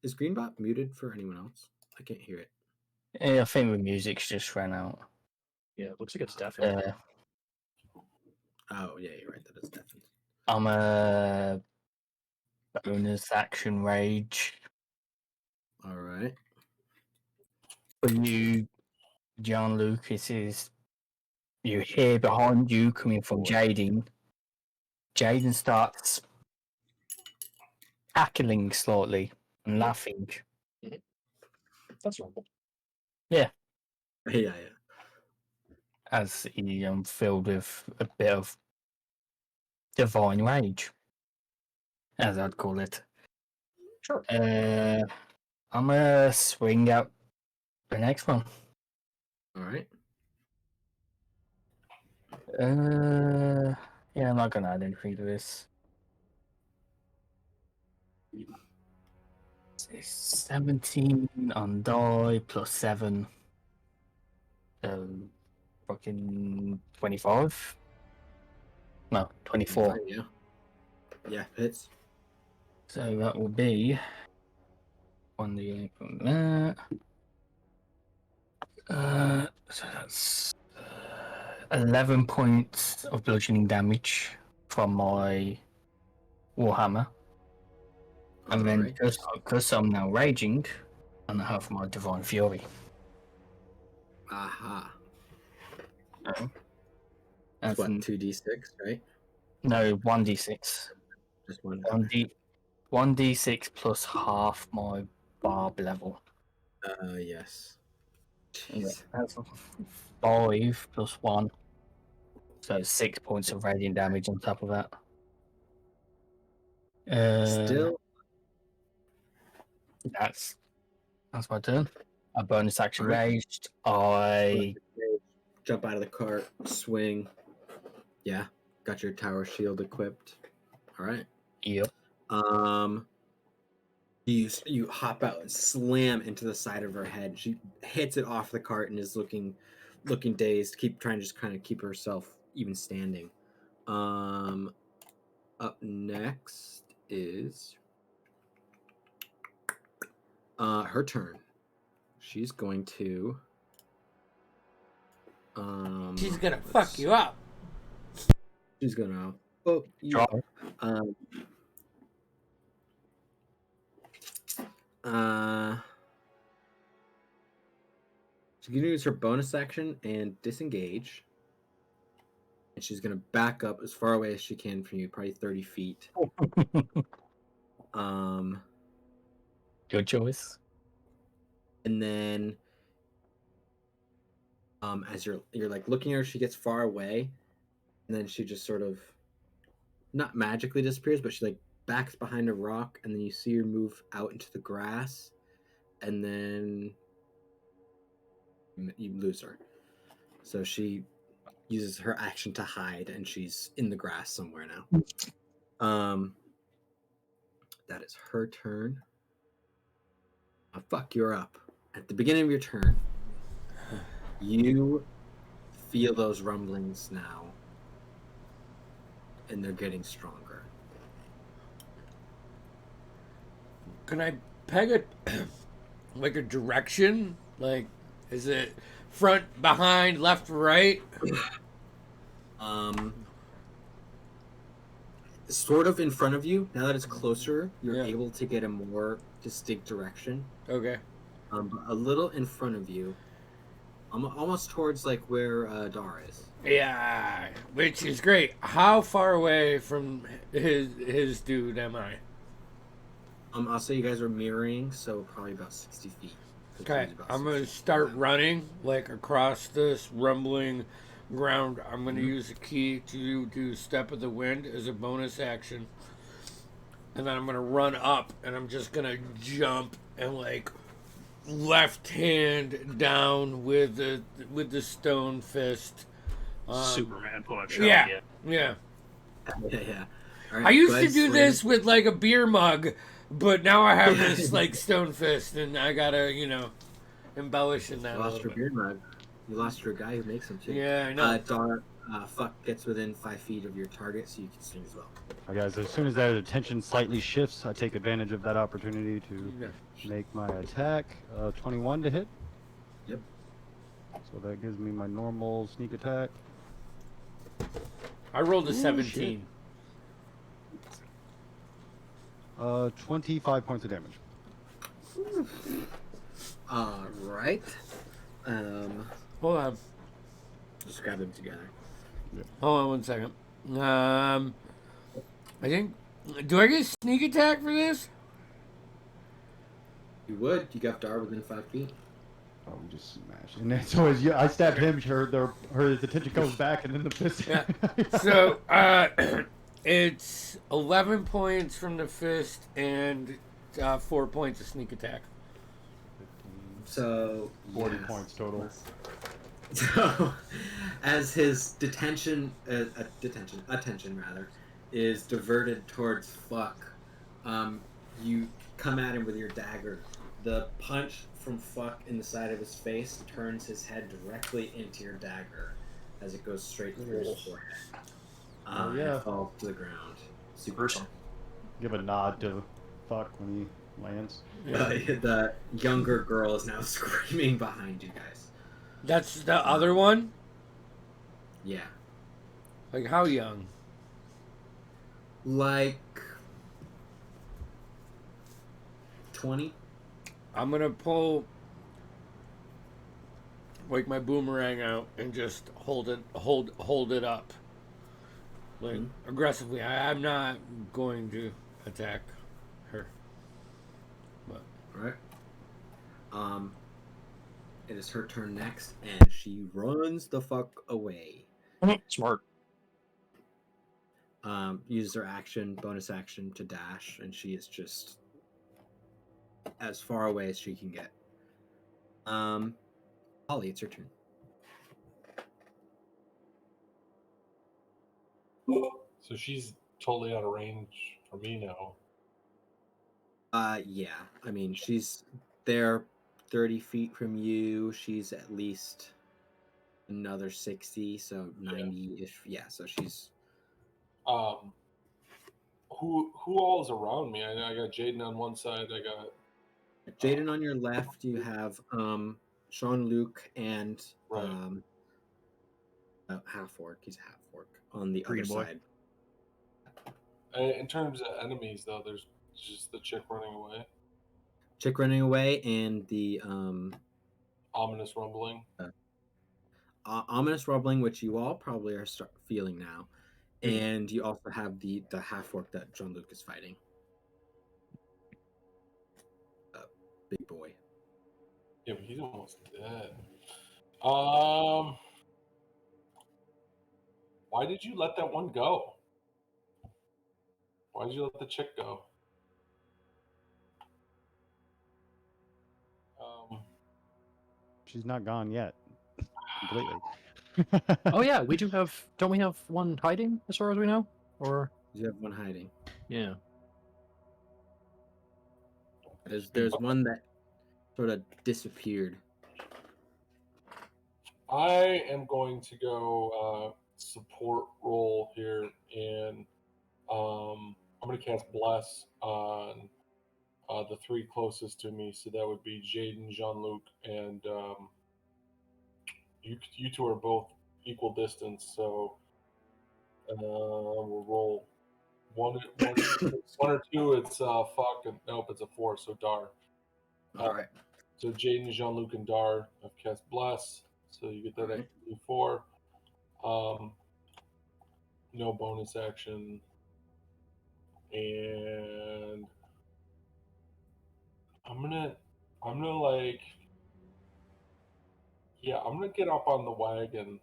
Is Greenbot muted for anyone else? I can't hear it.
yeah, I think the music's just ran out.
Yeah, it looks like it's definitely.
Oh, yeah, you're right. That is deafened.
I'm a bonus action rage.
All right.
For you, John Lucas, is you hear behind you coming from Jaden. Jaden starts cackling slightly and laughing.
That's normal.
Yeah, yeah.
As he filled with a bit of divine rage, as I'd call it.
Sure.
I'm gonna swing out the next one.
All right.
Yeah, I'm not gonna add anything to this. 17 on die plus 7. Fucking 25. No, 24.
Yeah. Yeah, hits.
So that will be 1d8 from that. So that's 11 points of bludgeoning damage from my Warhammer. And then
Alright.
because I'm now raging, and I have my Divine Fury.
Aha.
That's
What, 2d6, right?
No, 1d6.
Just one.
1d6 plus half my barb level.
Yes.
Yeah,
Jeez.
that's 5 plus 1. So 6 points of radiant damage on top of that.
Still.
That's my turn. A bonus action
Alright.
raged. I
Jump out of the cart, swing. Yeah. Got your tower shield equipped. Alright.
Yep.
You hop out and slam into the side of her head. She hits it off the cart and is looking dazed. Trying to just kind of keep herself even standing. Up next is her turn. She's going to
She's gonna fuck you up.
She's gonna you up. She's gonna use her bonus action and disengage. And she's gonna back up as far away as she can from you, probably 30 feet.
Good choice.
And then as you're like looking at her, she gets far away, and then she just sort of not magically disappears, but she like backs behind a rock, and then you see her move out into the grass, and then you lose her. So she uses her action to hide, and she's in the grass somewhere now. That is her turn. Fuck, you're up. At the beginning of your turn, you feel those rumblings now, and they're getting stronger.
Can I peg it like a direction? Like, is it front, behind, left, right?
sort of in front of you. Now that it's closer, you're
Yeah.
able to get a more distinct direction.
Okay.
A little in front of you, almost towards like where Dar is.
Yeah, which is great. How far away from his dude am I?
I'll say you guys are mirroring, so probably about 60 feet. So
Okay,
he's about
I'm
60
gonna
feet
start
behind.
running like across this rumbling ground. I'm gonna
Mhm.
use a key to do Step of the Wind as a bonus action, and then I'm gonna run up, and I'm just gonna jump and like left hand down with the stone fist.
Superman punch.
Yeah,
Yeah.
yeah.
Yeah. All
I
right,
used
go
to
ahead,
do
slam
this
it.
with like a beer mug, but now I have this like stone fist, and I gotta embellish in that
You
a
lost
little
your
bit.
beard mug. You lost your guy who makes them too.
Yeah, I know.
Dar, fuck gets within 5 feet of your target, so you can swing as well.
All right, guys, as soon as that attention slightly shifts, I take advantage of that opportunity to
Yeah.
make my attack. 21 to hit.
Yep.
So that gives me my normal sneak attack.
I rolled a
Ooh,
17.
25 points of damage.
All right.
Hold on.
Just grab them together.
Hold on one second. I think. Do I get sneak attack for this?
You would. You got Dar within 5 feet.
Oh, we just smash. And then, so as I stab him, her attention comes back, and then the fist.
Yeah. So it's 11 points from the fist and 4 points of sneak attack.
So
40
yes.
points total.
So, as his attention rather, is diverted towards Fuck, you come at him with your dagger. The punch from Fuck in the side of his face turns his head directly into your dagger as it goes straight through his forehead.
Oh, yeah.
And falls to the ground. Super
Gruesome.
Give a nod to Fuck when he lands.
The younger girl is now screaming behind you guys.
That's the other one?
Yeah.
Like, how young?
Like 20.
I'm gonna pull like my boomerang out and just hold it up. Like aggressively. I'm not going to attack her. But
Alright. It is her turn next, and she runs the fuck away.
Smart.
Uses her bonus action to dash, and she is just as far away as she can get. Holly, it's your turn.
So she's totally out of range for me now.
Yeah. I mean, she's there 30 feet from you. She's at least another 60, so 90-ish. Yeah, so she's...
Who all is around me? I got Jaden on one side. I got
Jaden on your left. You have Sean, Luke, and
right.
half orc. He's a half orc on the
Green
other
boy.
side.
In terms of enemies, though, there's just the chick running away.
Chick running away, and the
Ominous rumbling.
Ominous rumbling, which you all probably are feeling now, and you also have the half orc that John Luke is fighting. Big boy.
Yeah, but he's almost dead. Why did you let that one go? Why did you let the chick go?
She's not gone yet. Completely.
Oh yeah, we do have. Don't we have one hiding as far as we know? Or
You have one hiding.
yeah.
There's one that sort of disappeared.
I am going to go support role here, and I'm going to cast Bless on the three closest to me. So that would be Jaden, Jean-Luc, and you two are both equal distance. So we'll roll One or two, it's fuck, and nope, it's a 4, so Dar.
All right.
So Jaden, Jean-Luc, and Dar have cast Bless, so you get that
Alright.
extra D4. No bonus action, and I'm gonna like, yeah, I'm gonna get up on the wagon.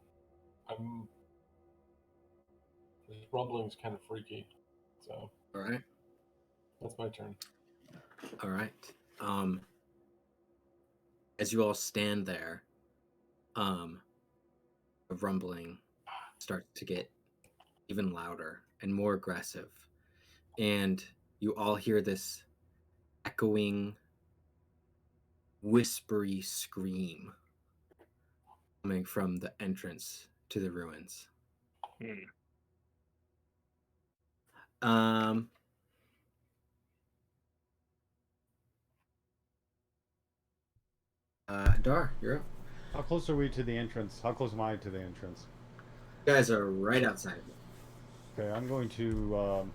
This rumbling's kind of freaky, so
All right.
that's my turn.
All right. As you all stand there, the rumbling starts to get even louder and more aggressive, and you all hear this echoing, whispery scream coming from the entrance to the ruins. Um, Dar, you're up.
How close are we to the entrance? How close am I to the entrance?
You guys are right outside.
Okay, I'm going to.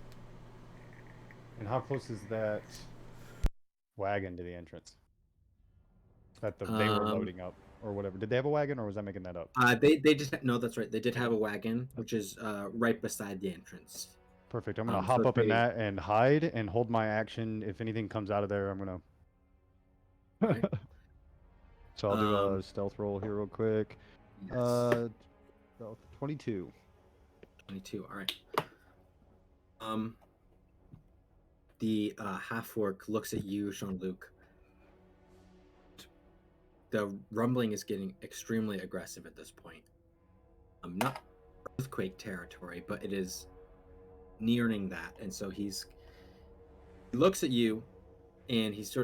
And how close is that wagon to the entrance? That they were loading up or whatever. Did they have a wagon, or was I making that up?
They just no, that's right. They did have a wagon, which is right beside the entrance.
Perfect. I'm gonna hop up in that and hide and hold my action. If anything comes out of there, I'm gonna.
Right.
So I'll do a stealth roll here real quick.
Yes.
Stealth 22.
22. All right. The half-orc looks at you, Jean-Luc. The rumbling is getting extremely aggressive at this point. Not earthquake territory, but it is nearing that, and so he looks at you, and he's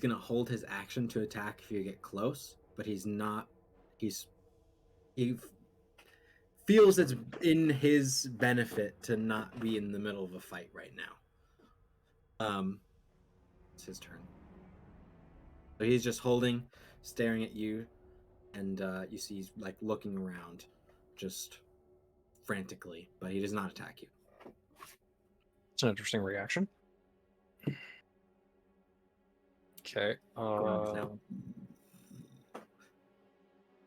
gonna hold his action to attack if you get close, but he feels it's in his benefit to not be in the middle of a fight right now. It's his turn. So he's just holding, staring at you, and you see he's like looking around, just frantically, but he does not attack you.
It's an interesting reaction. Okay.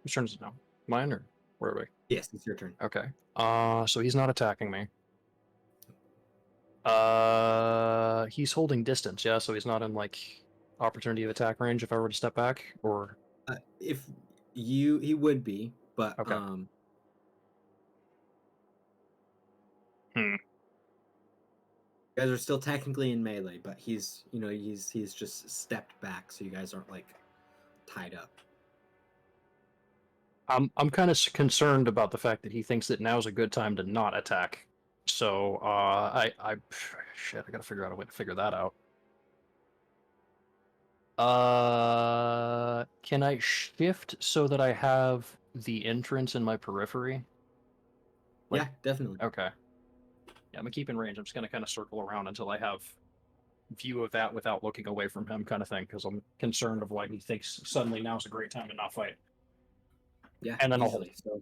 Whose turn is it now? Mine, or where are we?
Yes, it's your turn.
Okay. So he's not attacking me. He's holding distance, yeah, so he's not in like opportunity of attack range if I were to step back, or
If he would be, but
okay.
You guys are still technically in melee, but he's just stepped back, so you guys aren't like tied up.
I'm kind of concerned about the fact that he thinks that now's a good time to not attack. So shit, I gotta figure out a way to figure that out. Can I shift so that I have the entrance in my periphery?
Yeah, definitely.
Okay. Yeah, I'm gonna keep in range. I'm just gonna kind of circle around until I have view of that without looking away from him, kind of thing, because I'm concerned of why he thinks suddenly now's a great time to not fight.
Yeah,
and then
easily. So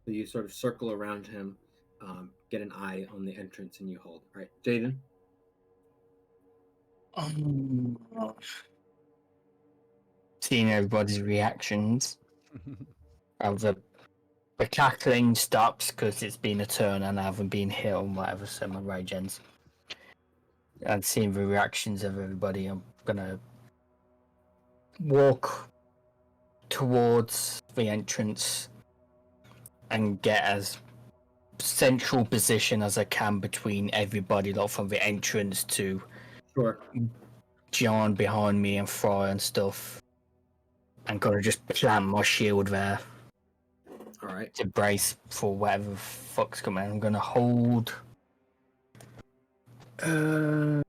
you sort of circle around him, get an eye on the entrance, and you hold. All right, Jaden.
Seeing everybody's reactions, the cackling stops because it's been a turn and I haven't been hit on whatever set my rage ends. And seeing the reactions of everybody, I'm gonna walk towards the entrance and get as central position as I can between everybody, like from the entrance to John behind me and Fry and stuff. I'm gonna just plant my shield there.
All right.
To brace for whatever the fuck's coming. I'm gonna hold. Do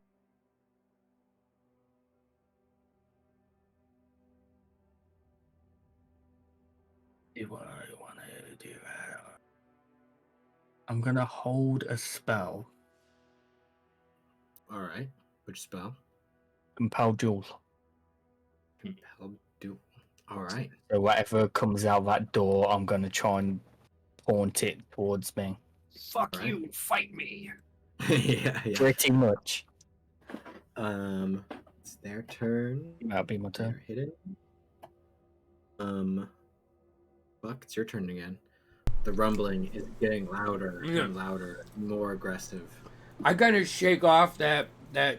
what I want to do. I'm gonna hold a spell.
All right. Which spell?
Compel Duel.
Compel Duel. All right.
So whatever comes out that door, I'm gonna try and point it towards me.
Fuck you! Fight me!
yeah.
Pretty much.
It's their turn.
That'll be my turn.
They're hidden. Buck, it's your turn again. The rumbling is getting louder and louder, more aggressive.
I kind of shake off that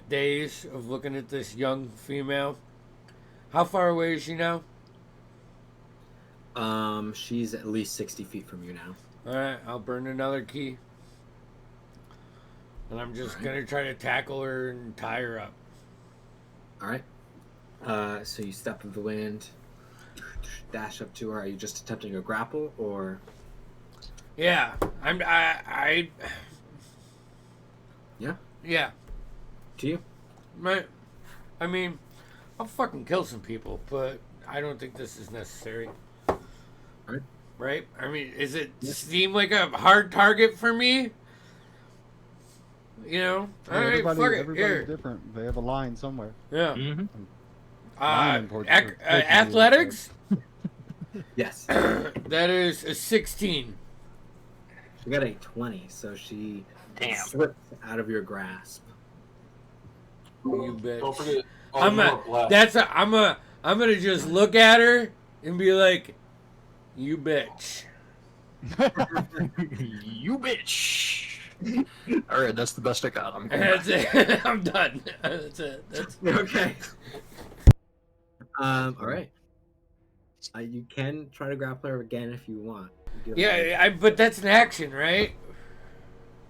daze of looking at this young female. How far away is she now?
She's at least 60 feet from you now.
All right, I'll burn another key. And I'm just going to try to tackle her and tie her up.
All right. So you step of the wind, dash up to her. Are you just attempting a grapple, or?
Yeah,
Yeah.
Yeah.
To you?
Right. I mean, I'll fucking kill some people, but I don't think this is necessary.
Right.
Right? I mean, does it seem like a hard target for me? You know? All right, fuck it.
Everybody's
Here.
different. They have a line somewhere.
Yeah.
Mm-hmm.
Athletics?
Yes.
That is a 16.
She got a 20, so she
Damn.
slips out of your grasp.
You bitch.
Don't forget.
I'm gonna just look at her and be like, you bitch.
You bitch. All right, that's the best I got. I'm going
That's
back.
it. I'm done. That's it. That's
Okay. All right. You can try to grapple her again if you want.
but that's an action, right?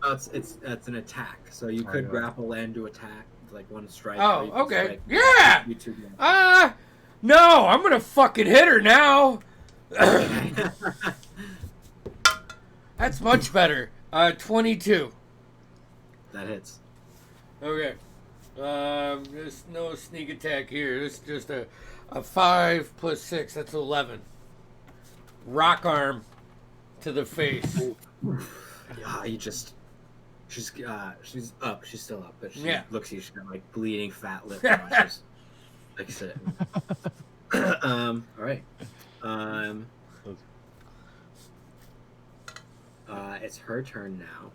Oh, it's an attack. So you could grapple and do attack, like one strike.
Oh,
or you can
okay.
strike
Yeah!
you two together.
No, I'm gonna fucking hit her now. That's much better. 22.
That hits.
Okay. There's no sneak attack here. It's just a 5 plus 6. That's 11. Rock arm to the face.
She's up. She's still up, but she looks at you. She's got like bleeding fat lip. She's like sitting. All right. It's her turn now.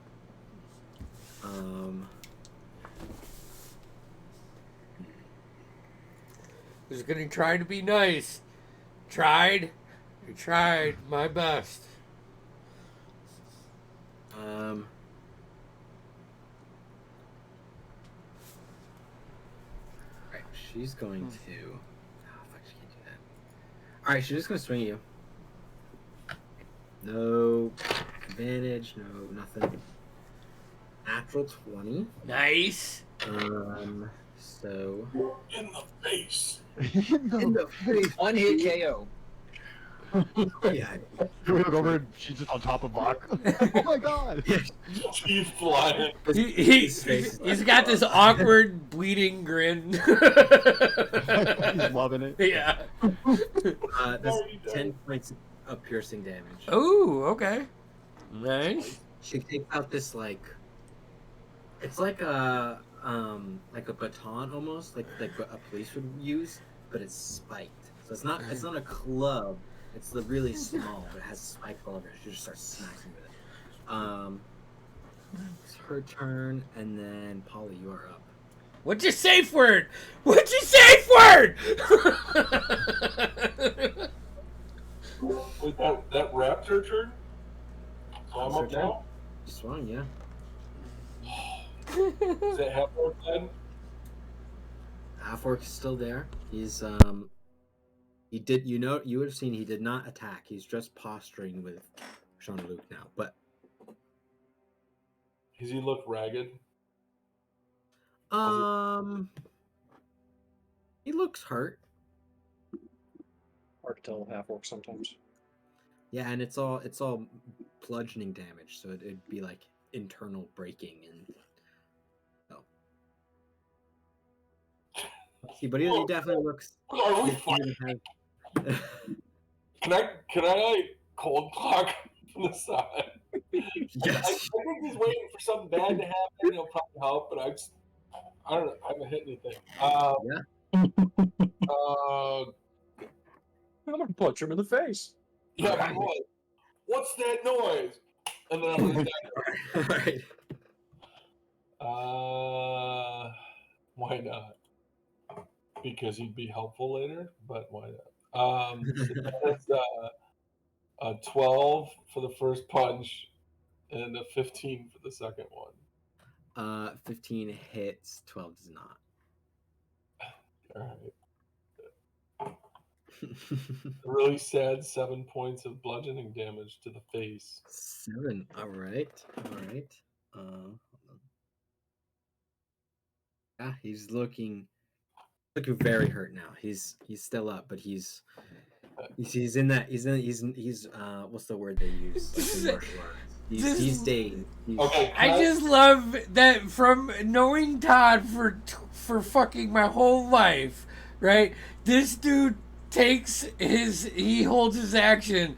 Just gonna try to be nice. I tried my best.
Alright, she's going to. Oh, fuck, she can't do that. Alright, she's just gonna swing at you. No advantage, no nothing. Natural 20.
Nice.
So.
In the face.
In the face.
One hit KO.
Yeah.
We look over and she's just on top of Bach. Oh my god!
She's flying.
He's got this awkward bleeding grin.
He's loving it.
Yeah.
That's 10 points of piercing damage.
Oh, okay. Nice.
She takes out this it's like a baton almost, like a police would use, but it's spiked. So it's not a club. It's the really small, but it has spikes all over it. She just starts smacking with it. It's her turn, and then Polly, you are up.
What's your safe word? What's your safe word?
Wait, that wrapped her turn? So I'm up now?
Swung, yeah.
Is that half orc dead?
Half orc is still there. He's you would have seen he did not attack. He's just posturing with Sean and Luke now. But
Does he look ragged?
he looks hurt.
Hard to tell half orc sometimes.
Yeah, and it's all bludgeoning damage, so it'd be like internal breaking and See, but he definitely looks.
Are we fine? Can I like cold clock from the side?
Yes.
I think he's waiting for something bad to happen. He'll probably help, but I don't know. I haven't hit anything.
I'm gonna punch him in the face.
Yeah, I'm like, what's that noise? And then I'm like,
All right.
Why not? Because he'd be helpful later, but why not? So that's a 12 for the first punch and a 15 for the second one.
15 hits, 12 does not.
All right. Really sad 7 points of bludgeoning damage to the face.
7. All right. All right. Hold on. Yeah, he's looking very hurt now. He's still up, but he's in that he's what's the word they use like in martial arts? He's dazed.
Okay,
I just love that from knowing Todd for fucking my whole life, right? This dude he holds his action.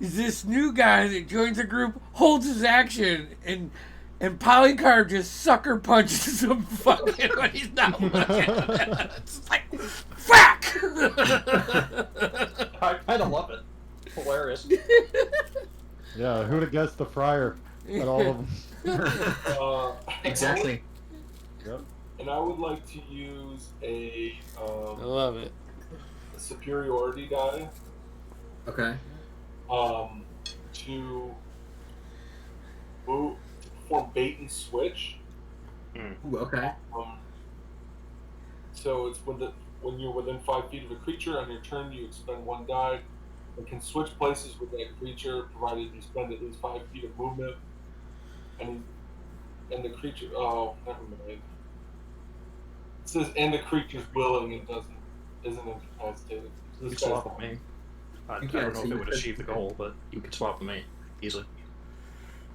This new guy that joins the group holds his action, and Polycarp just sucker punches him fucking when he's not looking. It's like, fuck!
I kind of love it. Hilarious.
Yeah, who'd have guessed the friar at all of them?
Exactly.
Yep.
And I would like to use a
I love it.
superiority die
Okay.
to perform bait and switch.
Ooh, okay.
So it's when you're within 5 feet of a creature on your turn, you expend 1 die. It can switch places with that creature, provided you spend at least 5 feet of movement. And the creature. Oh, never mind. It says and the creature's willing and isn't incapacitated. So
You
this
could
guy's
swap with me. I
You
don't
can,
know
so
if
you
it would
could-
achieve the goal, but you could swap with me easily.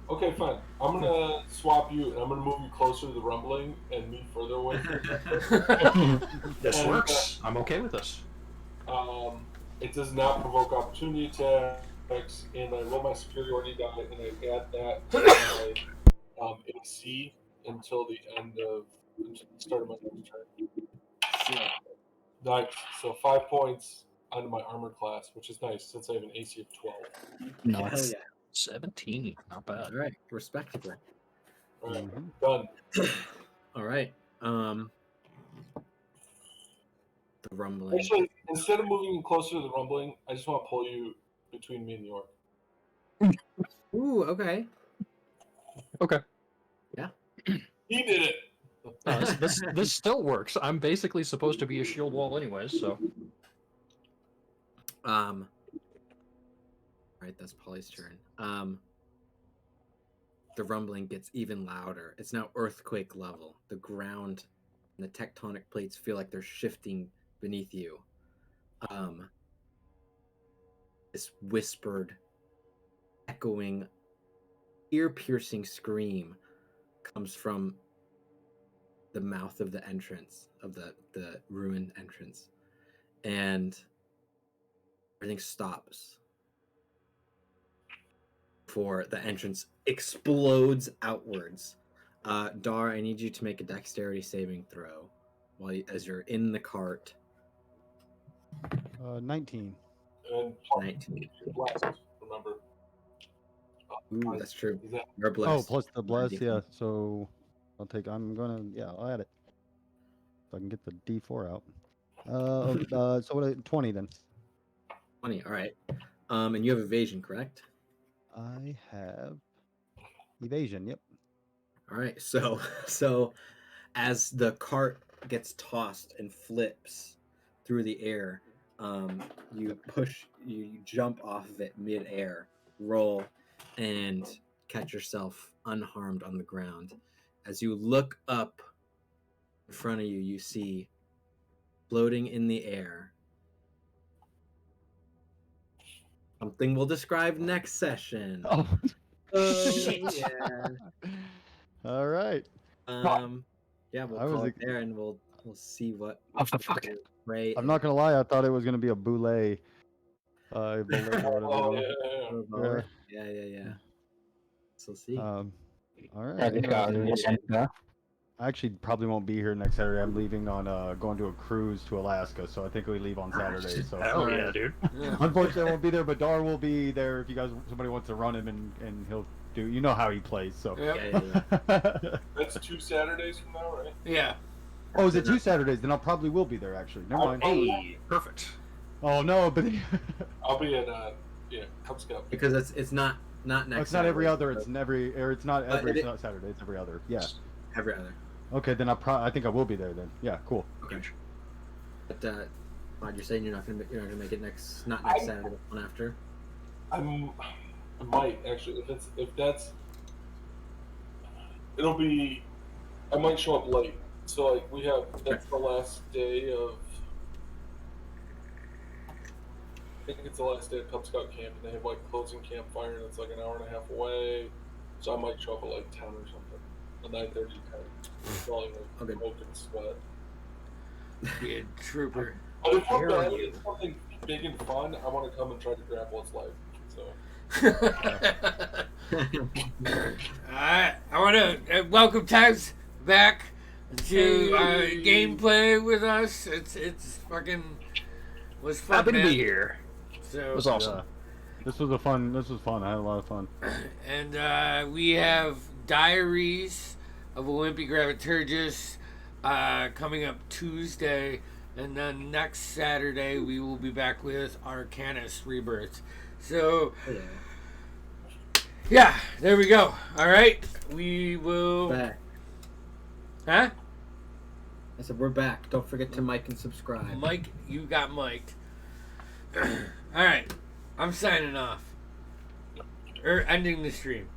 Okay, fine. I'm gonna swap you, and I'm gonna move you closer to the rumbling and me further away from
This
And,
works. I'm okay with this.
It does not provoke opportunity attacks, and I roll my superiority die, and I add that to my AC until the start of my next turn. Nice. So 5 points onto my armor class, which is nice since I have an AC of 12.
Hell
Nice.
yeah.
17. Not bad.
All right. Respectable.
All right,
Mhm.
done.
All right. The rumbling.
Actually, instead of moving you closer to the rumbling, I just want to pull you between me and York.
Ooh, okay.
Okay.
He did it.
This still works. I'm basically supposed to be a shield wall anyways, so.
All right, that's Polly's turn. The rumbling gets even louder. It's now earthquake level. The ground and the tectonic plates feel like they're shifting beneath you. This whispered, echoing, ear-piercing scream comes from the mouth of the entrance, of the ruined entrance. And everything stops before the entrance explodes outwards. Dar, I need you to make a dexterity saving throw as you're in the cart.
19.
And
19.
you're blessed, remember.
Ooh, that's true.
Is that
You're blessed.
Oh, plus the bless,
D4.
yeah. So I'll add it. So I can get the D4 out. So what? 20 then.
20. All right. And you have evasion, correct?
I have evasion. Yep.
All right. So as the cart gets tossed and flips through the air, you jump off of it mid-air, roll, and catch yourself unharmed on the ground. As you look up in front of you, you see floating in the air something we'll describe next session.
Oh.
Yeah.
All right.
Yeah, we'll
I was
call it
ex-
there, and we'll see what.
Oh, for fuck.
Ray.
I'm not gonna lie. I thought it was gonna be a boulet. Boulet or
Oh,
whatever.
yeah.
Yeah. So see.
All right.
That'd be
interesting.
cool.
I actually probably won't be here next Saturday. I'm leaving on going to a cruise to Alaska, so I think we leave on Saturday. So
Hell yeah, dude.
unfortunately, I won't be there, but Dar will be there if somebody wants to run him, and he'll dude. You know how he plays, so.
Yep.
That's 2 Saturdays from now, right?
Yeah.
Oh, is it 2 Saturdays? Then I probably will be there. Actually, never mind.
Hey, perfect.
Oh no, but
I'll be at Cub Scout.
Because it's not next.
it's not every
Saturday,
other.
but
It's every. Or it's not every.
it-
It's not Saturday. It's every other. Yeah.
every other.
Okay, then I think I will be there then. Yeah, cool.
Okay. But Rod, you're saying you're not gonna make it not next Saturday, but one after.
I might actually if that's it'll be I might show up late. So like that's the last day of I think it's the last day of Cub Scout camp and they have like closing campfire and it's like an hour and a half away. So I might show up at like 10 or something. A 9:30 10. Falling like smoke and sweat.
Be a trooper.
But if we're
Dare
bad,
you.
it's something big and fun, I want to come and try to grapple its life. So
I want to welcome Taz back to gameplay with us. It's fucking was fun.
Happy to
man.
be here.
So
It was awesome.
Yeah. This was fun. I had a lot of fun.
and we have Diaries of a Wimpy Graviturgis coming up Tuesday, and then next Saturday we will be back with Arcanus Rebirth. So yeah, there we go. All right, we will.
Back.
Huh?
I said we're back. Don't forget to like and subscribe.
Mike, you got Mike. All right, I'm signing off. Or ending the stream.